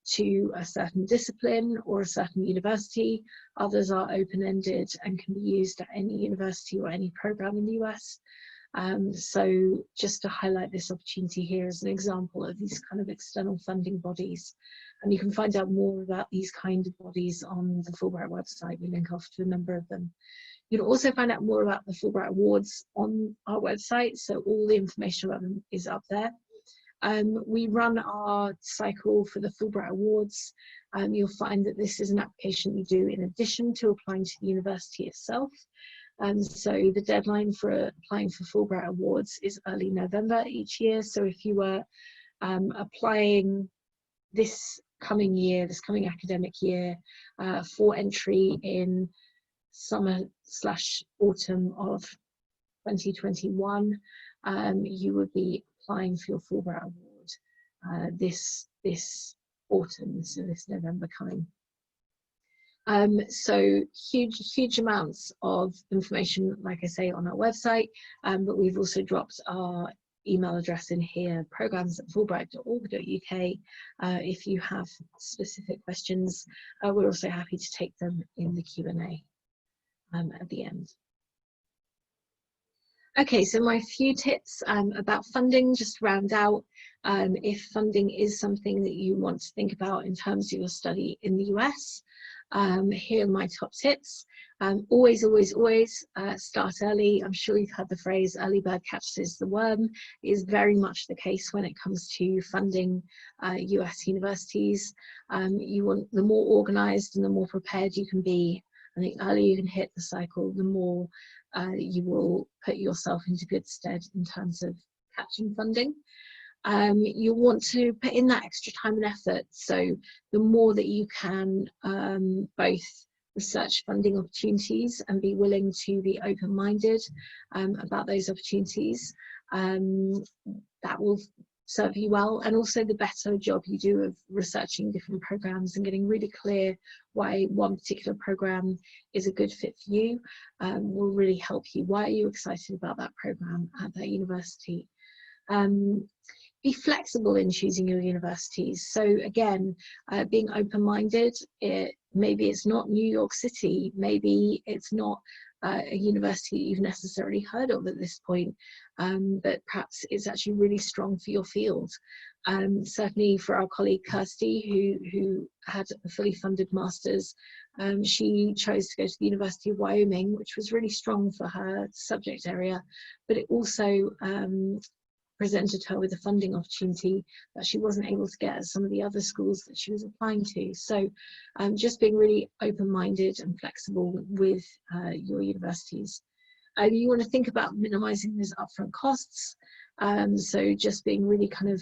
to a certain discipline or a certain university. Others are open-ended and can be used at any university or any program in the US. So just to highlight this opportunity here as an example of these kind of external funding bodies. And you can find out more about these kind of bodies on the Fulbright website. We link off to a number of them. You can also find out more about the Fulbright Awards on our website, so all the information about them is up there. We run our cycle for the Fulbright Awards. You'll find that this is an application you do in addition to applying to the university itself. So the deadline for applying for Fulbright Awards is early November each year. So if you were applying this coming year, this coming academic year, for entry in summer/autumn of 2021, you would be applying for your Fulbright Award this autumn, so this November coming. So huge amounts of information, like I say, on our website, but we've also dropped our email address in here, programs@fulbright.org.uk. If you have specific questions, we're also happy to take them in the Q&A at the end. Okay, so my few tips about funding, just to round out. If funding is something that you want to think about in terms of your study in the US, here are my top tips. Always start early. I'm sure you've heard the phrase early bird catches the worm. It is very much the case when it comes to funding US universities. The more organized and the more prepared you can be, and the earlier you can hit the cycle, the more you will put yourself into good stead in terms of catching funding. You want to put in that extra time and effort. So the more that you can both research funding opportunities and be willing to be open-minded about those opportunities, that will serve you well. And also the better job you do of researching different programs and getting really clear why one particular program is a good fit for you will really help you. Why are you excited about that program at that university? be flexible in choosing your universities. So again, being open-minded. Maybe it's not New York City, maybe it's not a university you've necessarily heard of at this point, but perhaps it's actually really strong for your field. Certainly for our colleague Kirsty, who had a fully funded master's, she chose to go to the University of Wyoming, which was really strong for her subject area, but it also presented her with a funding opportunity that she wasn't able to get at some of the other schools that she was applying to. So just being really open-minded and flexible with your universities. You want to think about minimizing those upfront costs. So just being really kind of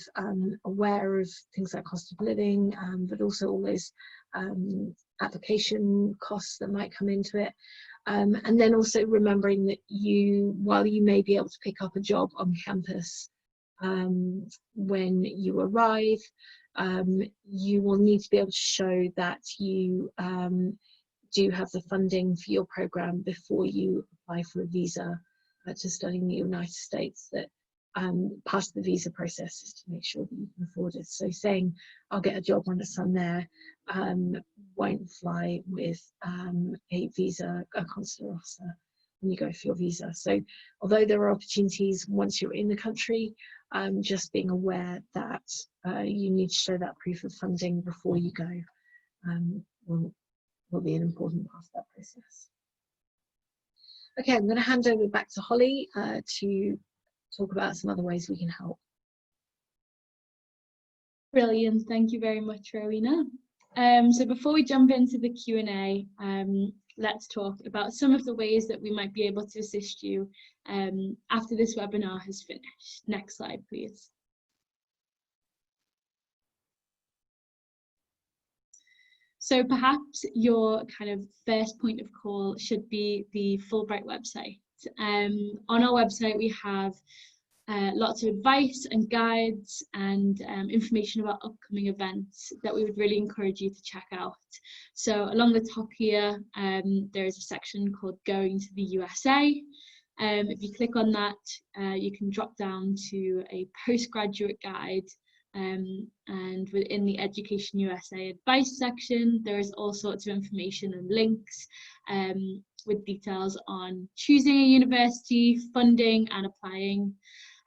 aware of things like cost of living, but also all those application costs that might come into it. And then also remembering that while you may be able to pick up a job on campus when you arrive, you will need to be able to show that you do have the funding for your program before you apply for a visa to study in the United States. That part of the visa process is to make sure that you can afford it. So saying I'll get a job when it's on there won't fly with a visa, a consular officer when you go for your visa. So although there are opportunities once you're in the country, just being aware that you need to show that proof of funding before you go will be an important part of that process. Okay, I'm going to hand over back to Holly to talk about some other ways we can help. Brilliant, thank you very much, Rowena. So before we jump into the Q&A, let's talk about some of the ways that we might be able to assist you after this webinar has finished. Next slide, please. So perhaps your kind of first point of call should be the Fulbright website. On our website, we have lots of advice and guides and information about upcoming events that we would really encourage you to check out. So along the top here, there is a section called Going to the USA. If you click on that, you can drop down to a postgraduate guide. And within the Education USA advice section, there is all sorts of information and links with details on choosing a university, funding and applying.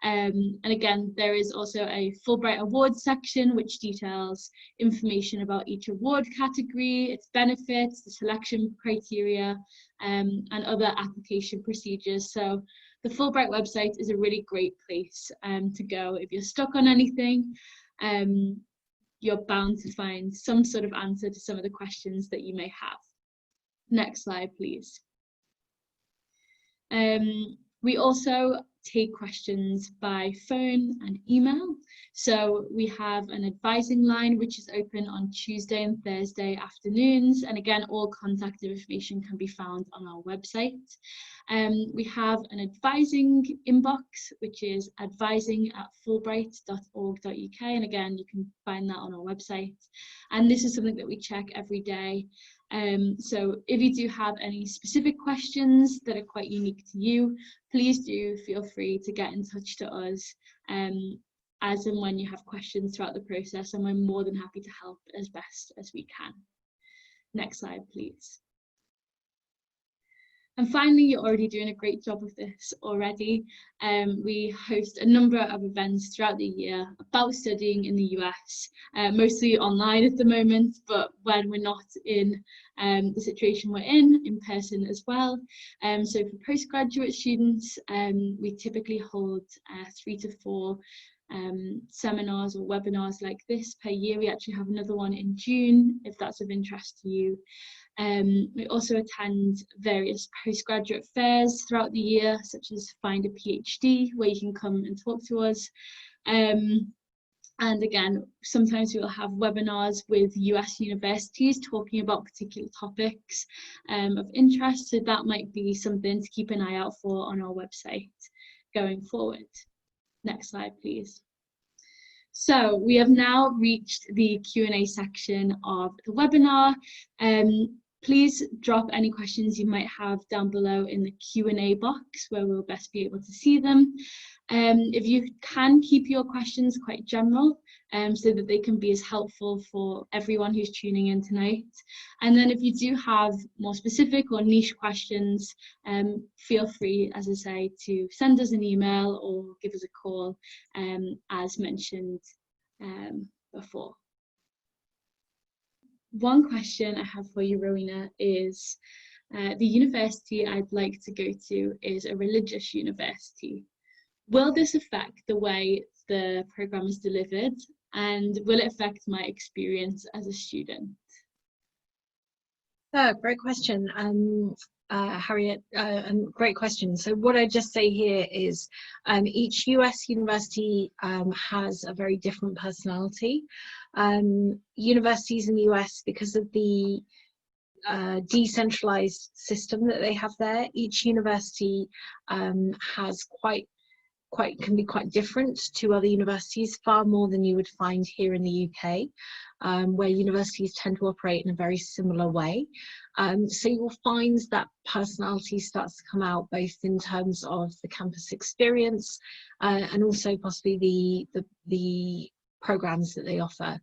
And again, there is also a Fulbright Awards section, which details information about each award category, its benefits, the selection criteria, and other application procedures. So the Fulbright website is a really great place to go. If you're stuck on anything, you're bound to find some sort of answer to some of the questions that you may have. Next slide, please. We also take questions by phone and email. So we have an advising line which is open on Tuesday and Thursday afternoons, and again all contact information can be found on our website. We have an advising inbox which is advising@fulbright.org.uk, and again you can find that on our website, and this is something that we check every day. So if you do have any specific questions that are quite unique to you, please do feel free to get in touch to us as and when you have questions throughout the process, and we're more than happy to help as best as we can. Next slide, please. And finally, you're already doing a great job of this already. We host a number of events throughout the year about studying in the US, mostly online at the moment, but when we're not in the situation we're in person as well. So for postgraduate students, we typically hold 3 to 4 seminars or webinars like this per year. We actually have another one in June, if that's of interest to you. We also attend various postgraduate fairs throughout the year, such as Find a PhD, where you can come and talk to us. And again, sometimes we'll have webinars with US universities talking about particular topics of interest. So that might be something to keep an eye out for on our website going forward. Next slide, please. So we have now reached the Q&A section of the webinar. Please drop any questions you might have down below in the Q&A box where we'll best be able to see them. If you can keep your questions quite general, so that they can be as helpful for everyone who's tuning in tonight. And then if you do have more specific or niche questions, feel free, as I say, to send us an email or give us a call, as mentioned before. One question I have for you, Rowena, is the university I'd like to go to is a religious university. Will this affect the way the programme is delivered, and will it affect my experience as a student? Great question, Harriet, and great question. So what I just say here is each US university has a very different personality. Universities in the US, because of the decentralized system that they have there, each university has can be quite different to other universities, far more than you would find here in the UK, where universities tend to operate in a very similar way. So you'll find that personality starts to come out both in terms of the campus experience and also possibly the programs that they offer.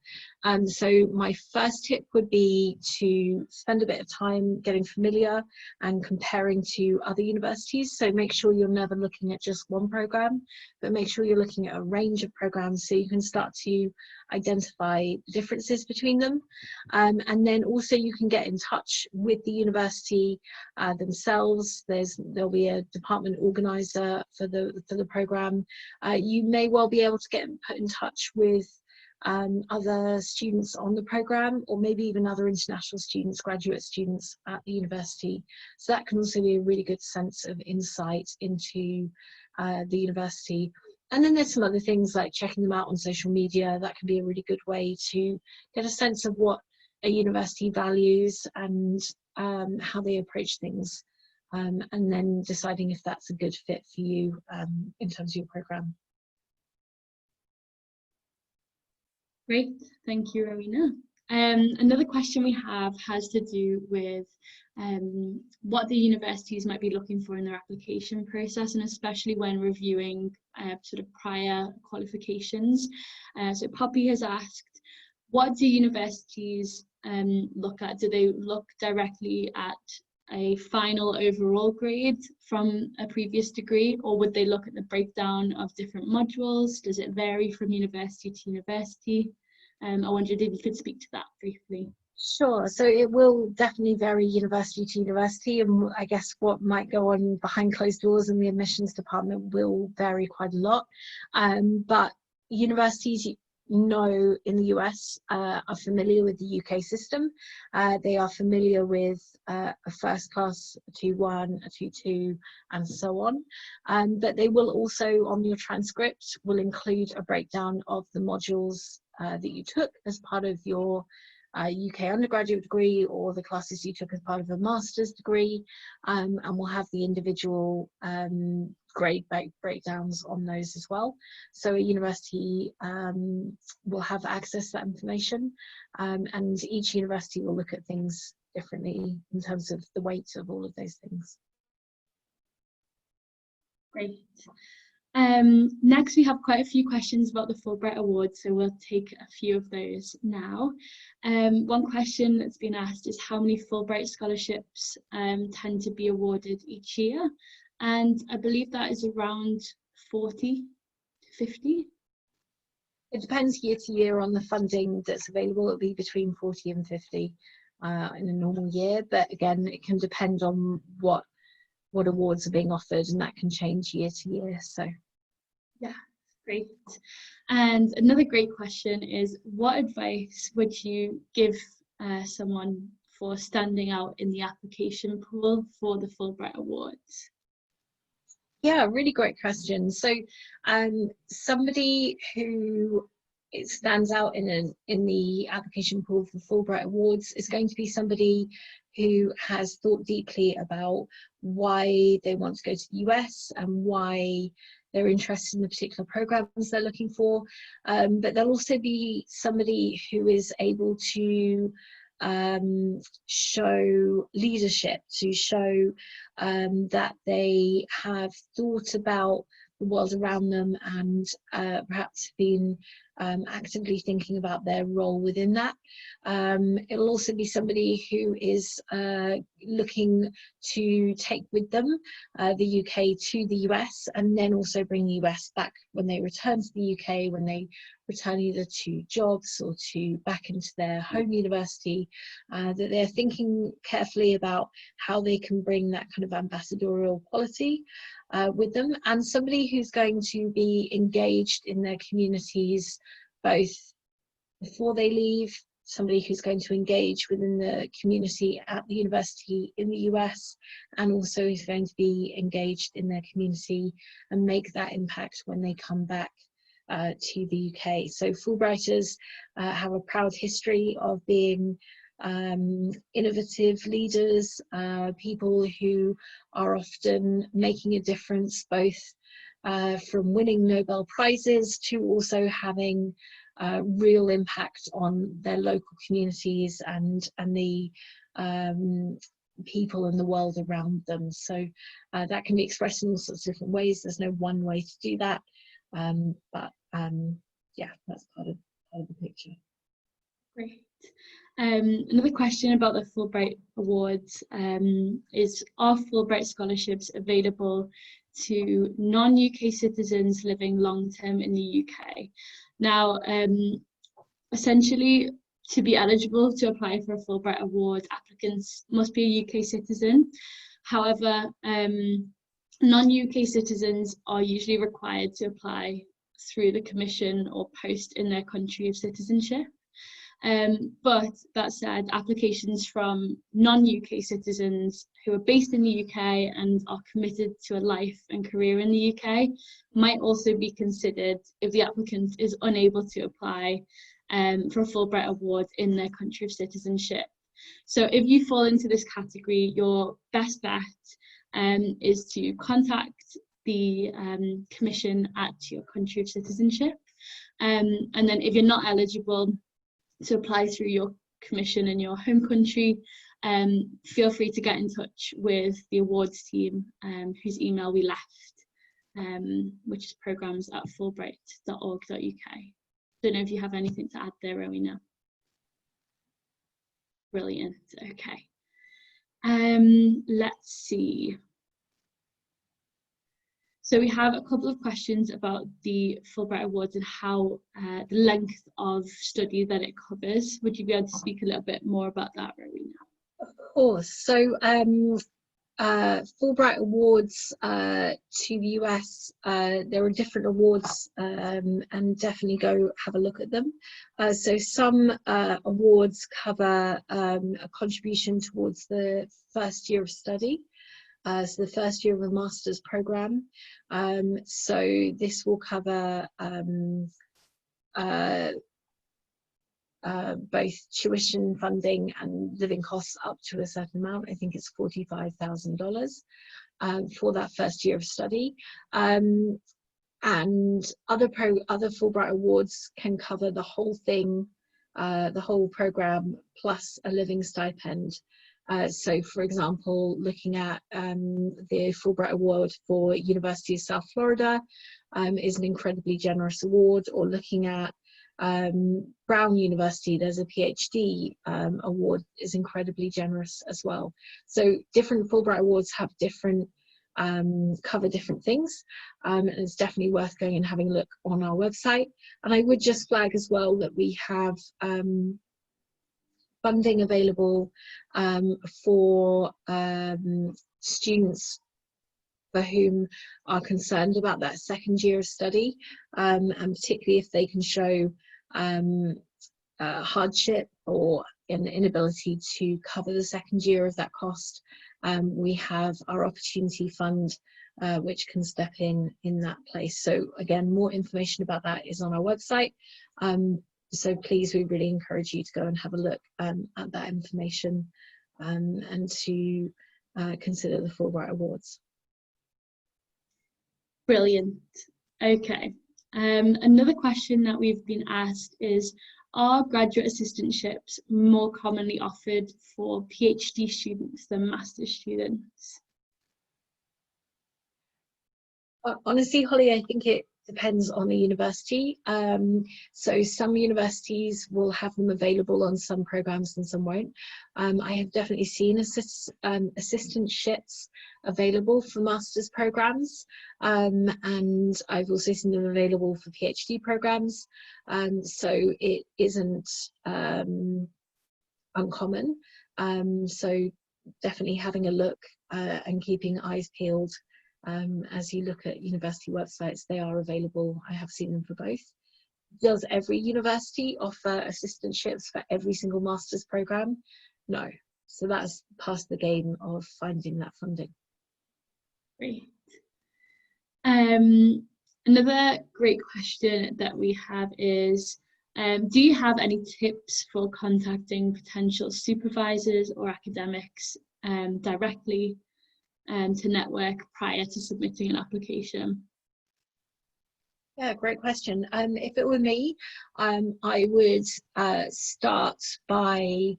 So my first tip would be to spend a bit of time getting familiar and comparing to other universities. So make sure you're never looking at just one program, but make sure you're looking at a range of programs so you can start to identify the differences between them. And then also you can get in touch with the university themselves. There'll be a department organizer for the program. You may well be able to put in touch with other students on the program, or maybe even other international students, graduate students at the university. So that can also be a really good sense of insight into the university. And then there's some other things like checking them out on social media. That can be a really good way to get a sense of what a university values and how they approach things, and then deciding if that's a good fit for you in terms of your program. Great, thank you, Rowena. Another question we have has to do with what the universities might be looking for in their application process, and especially when reviewing sort of prior qualifications. So Poppy has asked, what do universities look at? Do they look directly at a final overall grade from a previous degree, or would they look at the breakdown of different modules? Does it vary from university to university? I wondered if you could speak to that briefly. Sure, so it will definitely vary university to university, and I guess what might go on behind closed doors in the admissions department will vary quite a lot. But universities in the US are familiar with the UK system. They are familiar with a first class, a 2-1, a 2-2, and so on. But they will also, on your transcript, will include a breakdown of the modules that you took as part of your UK undergraduate degree, or the classes you took as part of a master's degree, and we'll have the individual grade breakdowns on those as well. So a university will have access to that information, and each university will look at things differently in terms of the weight of all of those things. Great. Next, we have quite a few questions about the Fulbright Award, so we'll take a few of those now. One question that's been asked is how many Fulbright scholarships tend to be awarded each year, and I believe that is around 40 to 50. It depends year to year on the funding that's available. It'll be between 40 and 50 in a normal year, but again, it can depend on what awards are being offered, and that can change year to year. So yeah, great. And another great question is, what advice would you give someone for standing out in the application pool for the Fulbright Awards? Yeah, really great question. So somebody who stands out in the application pool for Fulbright Awards is going to be somebody who has thought deeply about why they want to go to the US and why they're interested in the particular programs they're looking for. But there'll also be somebody who is able to show leadership, to show that they have thought about the world around them, and perhaps been actively thinking about their role within that. It'll also be somebody who is looking to take with them the UK to the US, and then also bring the US back when they return to the UK, when they return either to jobs or to back into their home university, that they're thinking carefully about how they can bring that kind of ambassadorial quality with them, and somebody who's going to be engaged in their communities both before they leave, somebody who's going to engage within the community at the university in the US, and also is going to be engaged in their community and make that impact when they come back to the UK. So Fulbrighters have a proud history of being innovative leaders, people who are often making a difference, both from winning Nobel Prizes to also having real impact on their local communities and the people in the world around them. So that can be expressed in all sorts of different ways. There's no one way to do that, but yeah, that's part of the picture. Great. Another question about the Fulbright Awards is, are Fulbright scholarships available to non-UK citizens living long-term in the UK? Now, essentially, to be eligible to apply for a Fulbright Award, applicants must be a UK citizen. However, non-UK citizens are usually required to apply through the Commission or post in their country of citizenship. But that said, applications from non-UK citizens who are based in the UK and are committed to a life and career in the UK might also be considered if the applicant is unable to apply for a Fulbright Award in their country of citizenship. So if you fall into this category, your best bet is to contact the Commission at your country of citizenship. And then if you're not eligible to apply through your commission in your home country, feel free to get in touch with the awards team, whose email we left, which is programs@fulbright.org.uk. Don't know if you have anything to add there, Rowena. Brilliant. Okay. Let's see. So we have a couple of questions about the Fulbright Awards and how the length of study that it covers. Would you be able to speak a little bit more about that, Rowena? Of course. So Fulbright Awards to the US, there are different awards, and definitely go have a look at them. So some awards cover a contribution towards the first year of study. So the first year of a master's program. So this will cover both tuition funding and living costs up to a certain amount. I think it's $45,000 for that first year of study. And other Fulbright Awards can cover the whole thing, the whole program, plus a living stipend. So, for example, looking at the Fulbright Award for University of South Florida is an incredibly generous award, or looking at Brown University, there's a PhD award, is incredibly generous as well. So different Fulbright Awards have different, cover different things, and it's definitely worth going and having a look on our website. And I would just flag as well that we have funding available for students for whom are concerned about that second year of study, and particularly if they can show hardship or an inability to cover the second year of that cost. We have our Opportunity Fund, which can step in that place. So again, more information about that is on our website. So please, we really encourage you to go and have a look at that information, and to consider the Fulbright Awards. Brilliant. Okay. Another question that we've been asked is, are graduate assistantships more commonly offered for PhD students than master's students? Honestly, Holly, I think it depends on the university. So some universities will have them available on some programs and some won't. I have definitely seen assistantships available for master's programs, and I've also seen them available for PhD programs. So it isn't uncommon. So definitely having a look and keeping eyes peeled. As you look at university websites, they are available. I have seen them for both. Does every university offer assistantships for every single master's program? No. So that's past the game of finding that funding. Great. Another great question that we have is, do you have any tips for contacting potential supervisors or academics directly to network prior to submitting an application? Yeah, great question. If it were me, I would start by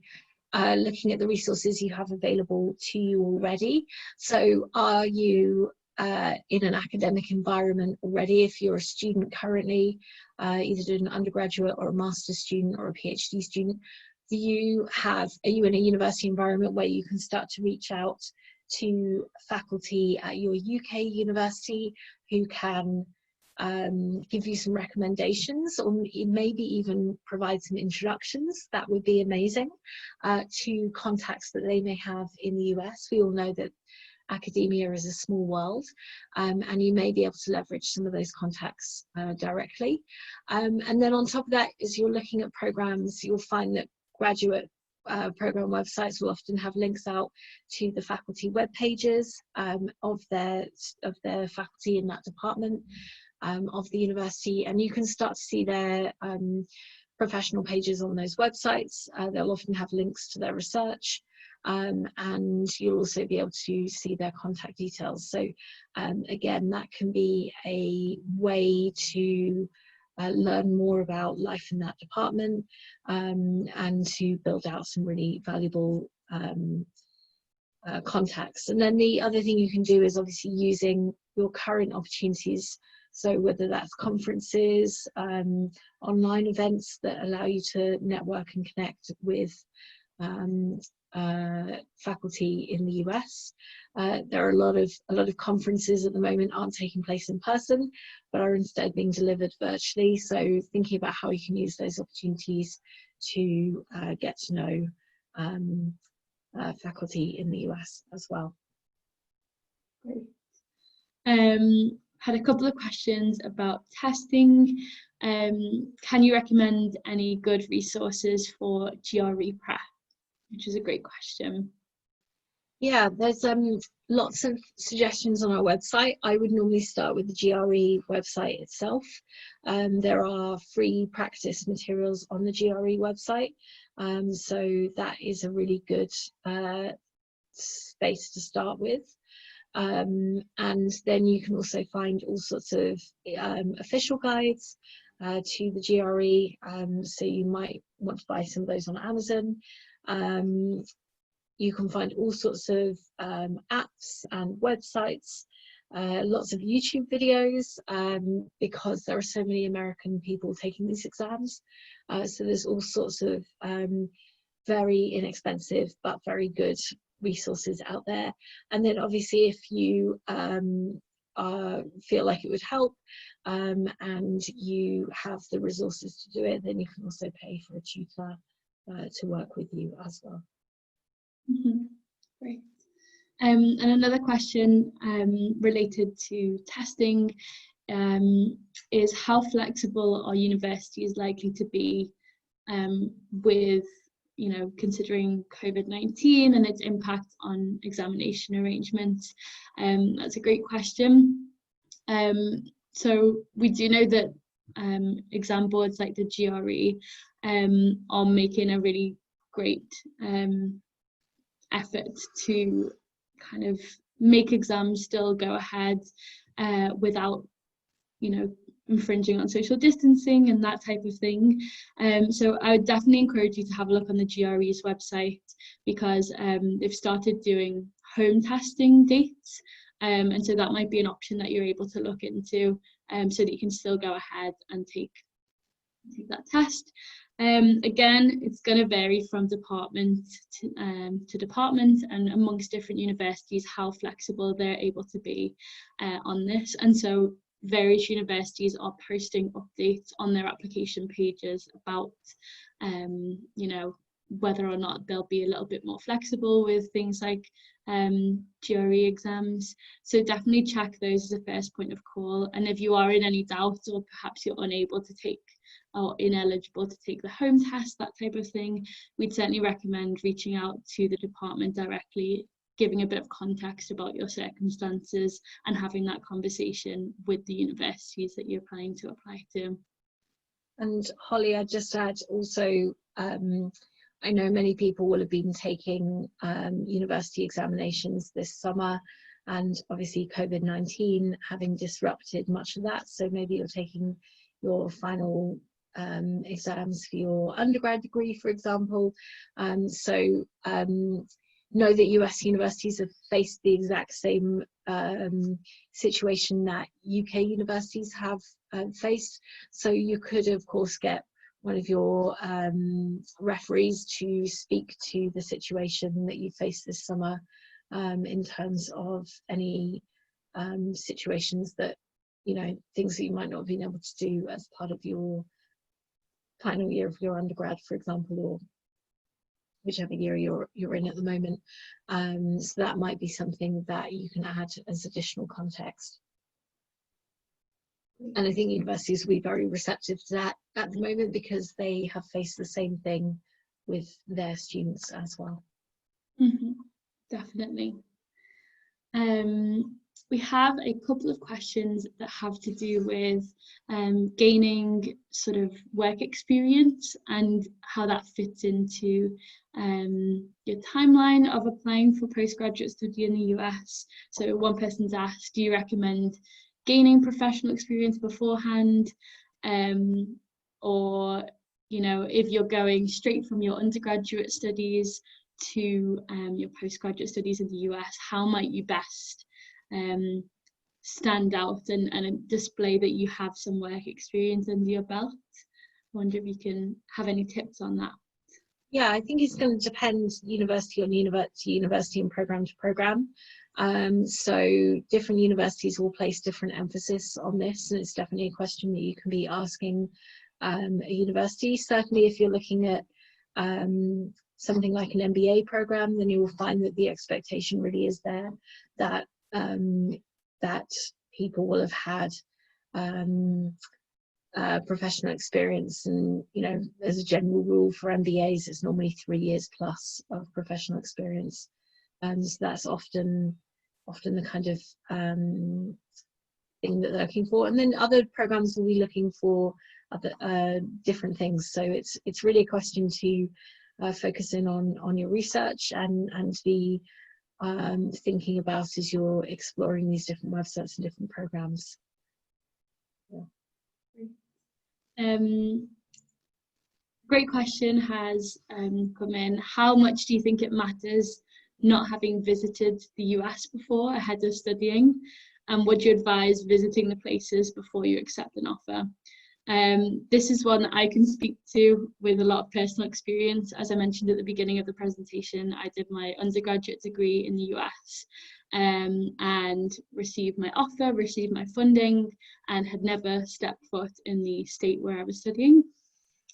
looking at the resources you have available to you already. So are you in an academic environment already? If you're a student currently, either doing an undergraduate or a master's student or a PhD student, are you in a university environment where you can start to reach out to faculty at your UK university who can give you some recommendations, or maybe even provide some introductions? That would be amazing, to contacts that they may have in the US. We all know that academia is a small world, and you may be able to leverage some of those contacts directly. And then on top of that, as you're looking at programs, you'll find that graduate program websites will often have links out to the faculty web pages of their faculty in that department of the university, and you can start to see their professional pages on those websites. They'll often have links to their research, and you'll also be able to see their contact details. So again, that can be a way to learn more about life in that department, and to build out some really valuable contacts. And then the other thing you can do is obviously using your current opportunities. So whether that's conferences, online events that allow you to network and connect with faculty in the US. There are a lot of conferences at the moment aren't taking place in person, but are instead being delivered virtually. So thinking about how you can use those opportunities to get to know faculty in the US as well. Great. Had a couple of questions about testing. Can you recommend any good resources for GRE prep? Which is a great question. Yeah, there's lots of suggestions on our website. I would normally start with the GRE website itself. There are free practice materials on the GRE website, so that is a really good space to start with. And then you can also find all sorts of official guides to the GRE, so you might want to buy some of those on Amazon. You can find all sorts of apps and websites, lots of YouTube videos, because there are so many American people taking these exams. So there's all sorts of very inexpensive but very good resources out there. And then obviously if you feel like it would help, and you have the resources to do it, then you can also pay for a tutor to work with you as well. Mm-hmm. Great. And another question related to testing is, how flexible are universities likely to be with, considering COVID-19 and its impact on examination arrangements? That's a great question. So we do know that exam boards like the GRE are making a really great effort to kind of make exams still go ahead without, infringing on social distancing and that type of thing. So I would definitely encourage you to have a look on the GRE's website, because they've started doing home testing dates And so that might be an option that you're able to look into, so that you can still go ahead and take that test. Again, it's going to vary from department to department and amongst different universities how flexible they're able to be on this. And so various universities are posting updates on their application pages about you know, whether or not they'll be a little bit more flexible with things like jury exams. So definitely check those as a first point of call. And if you are in any doubt, or perhaps you're unable to take or ineligible to take the home test, that type of thing, we'd certainly recommend reaching out to the department directly, giving a bit of context about your circumstances and having that conversation with the universities that you're planning to apply to. And Holly, I'd just add also, I know many people will have been taking university examinations this summer, and obviously COVID-19 having disrupted much of that. So maybe you're taking your final exams for your undergrad degree, for example. Know that US universities have faced the exact same situation that UK universities have faced. So you could, of course, get one of your referees to speak to the situation that you faced this summer in terms of any situations that, you know, things that you might not have been able to do as part of your final year of your undergrad, for example, or whichever year you're in at the moment. So that might be something that you can add as additional context. And I think universities will be very receptive to that at the moment, because they have faced the same thing with their students as well. Mm-hmm. Definitely. We have a couple of questions that have to do with gaining sort of work experience and how that fits into your timeline of applying for postgraduate study in the US. So one person's asked, do you recommend gaining professional experience beforehand, or, you know, if you're going straight from your undergraduate studies to your postgraduate studies in the US, how might you best stand out and display that you have some work experience under your belt? I wonder if you can have any tips on that. Yeah, I think it's going to depend university on university and program to program. So different universities will place different emphasis on this, and it's definitely a question that you can be asking a university. Certainly if you're looking at something like an MBA program, then you will find that the expectation really is there that that people will have had professional experience. And, you know, as a general rule for MBAs, it's normally 3 years plus of professional experience. So that's often the kind of thing that they're looking for. And then other programs will be looking for other different things. So it's really a question to focus in on your research and be thinking about as you're exploring these different websites and different programs. Yeah. Great question has come in. How much do you think it matters not having visited the US before ahead of studying? And would you advise visiting the places before you accept an offer? This is one that I can speak to with a lot of personal experience. As I mentioned at the beginning of the presentation, I did my undergraduate degree in the US and received my offer, received my funding, and had never stepped foot in the state where I was studying.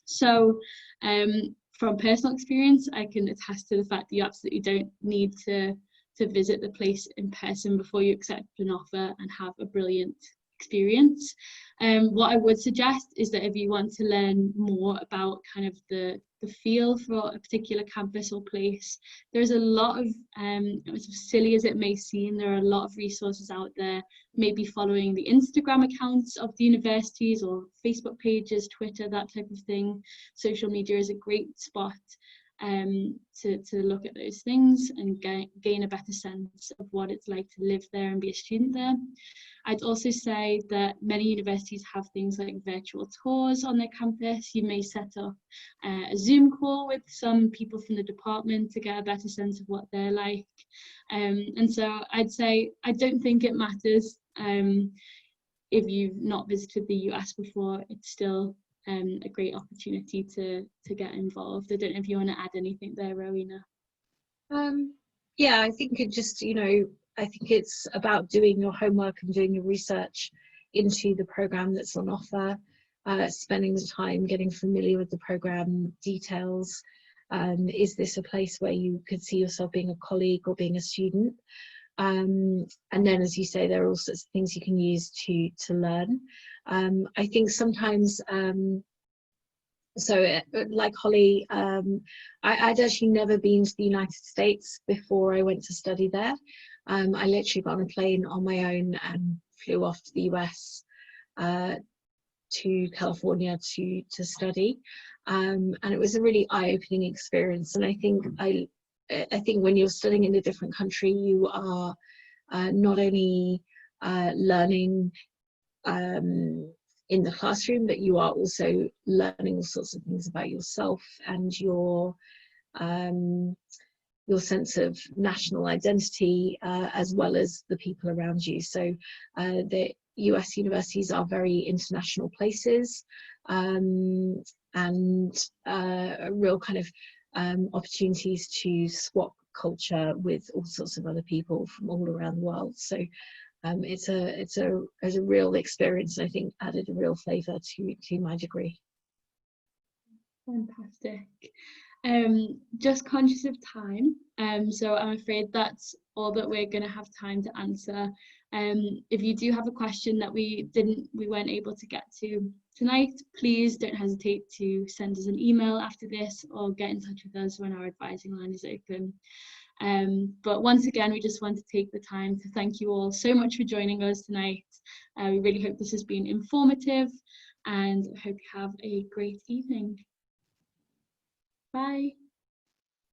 So from personal experience, I can attest to the fact that you absolutely don't need to visit the place in person before you accept an offer and have a brilliant experience. What I would suggest is that if you want to learn more about kind of the feel for a particular campus or place, there's a lot of, as silly as it may seem, there are a lot of resources out there. Maybe following the Instagram accounts of the universities or Facebook pages, Twitter, that type of thing. Social media is a great spot to look at those things and gain a better sense of what it's like to live there and be a student there. I'd also say that many universities have things like virtual tours on their campus. You may set up a Zoom call with some people from the department to get a better sense of what they're like. And so I'd say I don't think it matters if you've not visited the US before. It's still a great opportunity to get involved. I don't know if you want to add anything there, Rowena. Yeah, I think it just, you know, I think it's about doing your homework and doing your research into the program that's on offer, spending the time getting familiar with the program details. Is this a place where you could see yourself being a colleague or being a student? And then, as you say, there are all sorts of things you can use to learn. I think sometimes, like Holly, I'd actually never been to the United States before I went to study there. I literally got on a plane on my own and flew off to the US to California to study, and it was a really eye-opening experience. And I think when you're studying in a different country, you are not only learning in the classroom, but you are also learning all sorts of things about yourself and your sense of national identity, as well as the people around you. So the US universities are very international places, and real kind of opportunities to swap culture with all sorts of other people from all around the world. So it's a real experience. I think added a real flavour to my degree. Fantastic. Just conscious of time, so I'm afraid that's all that we're going to have time to answer. If you do have a question that we weren't able to get to tonight, please don't hesitate to send us an email after this or get in touch with us when our advising line is open. But once again, we just want to take the time to thank you all so much for joining us tonight. We really hope this has been informative and hope you have a great evening. Bye.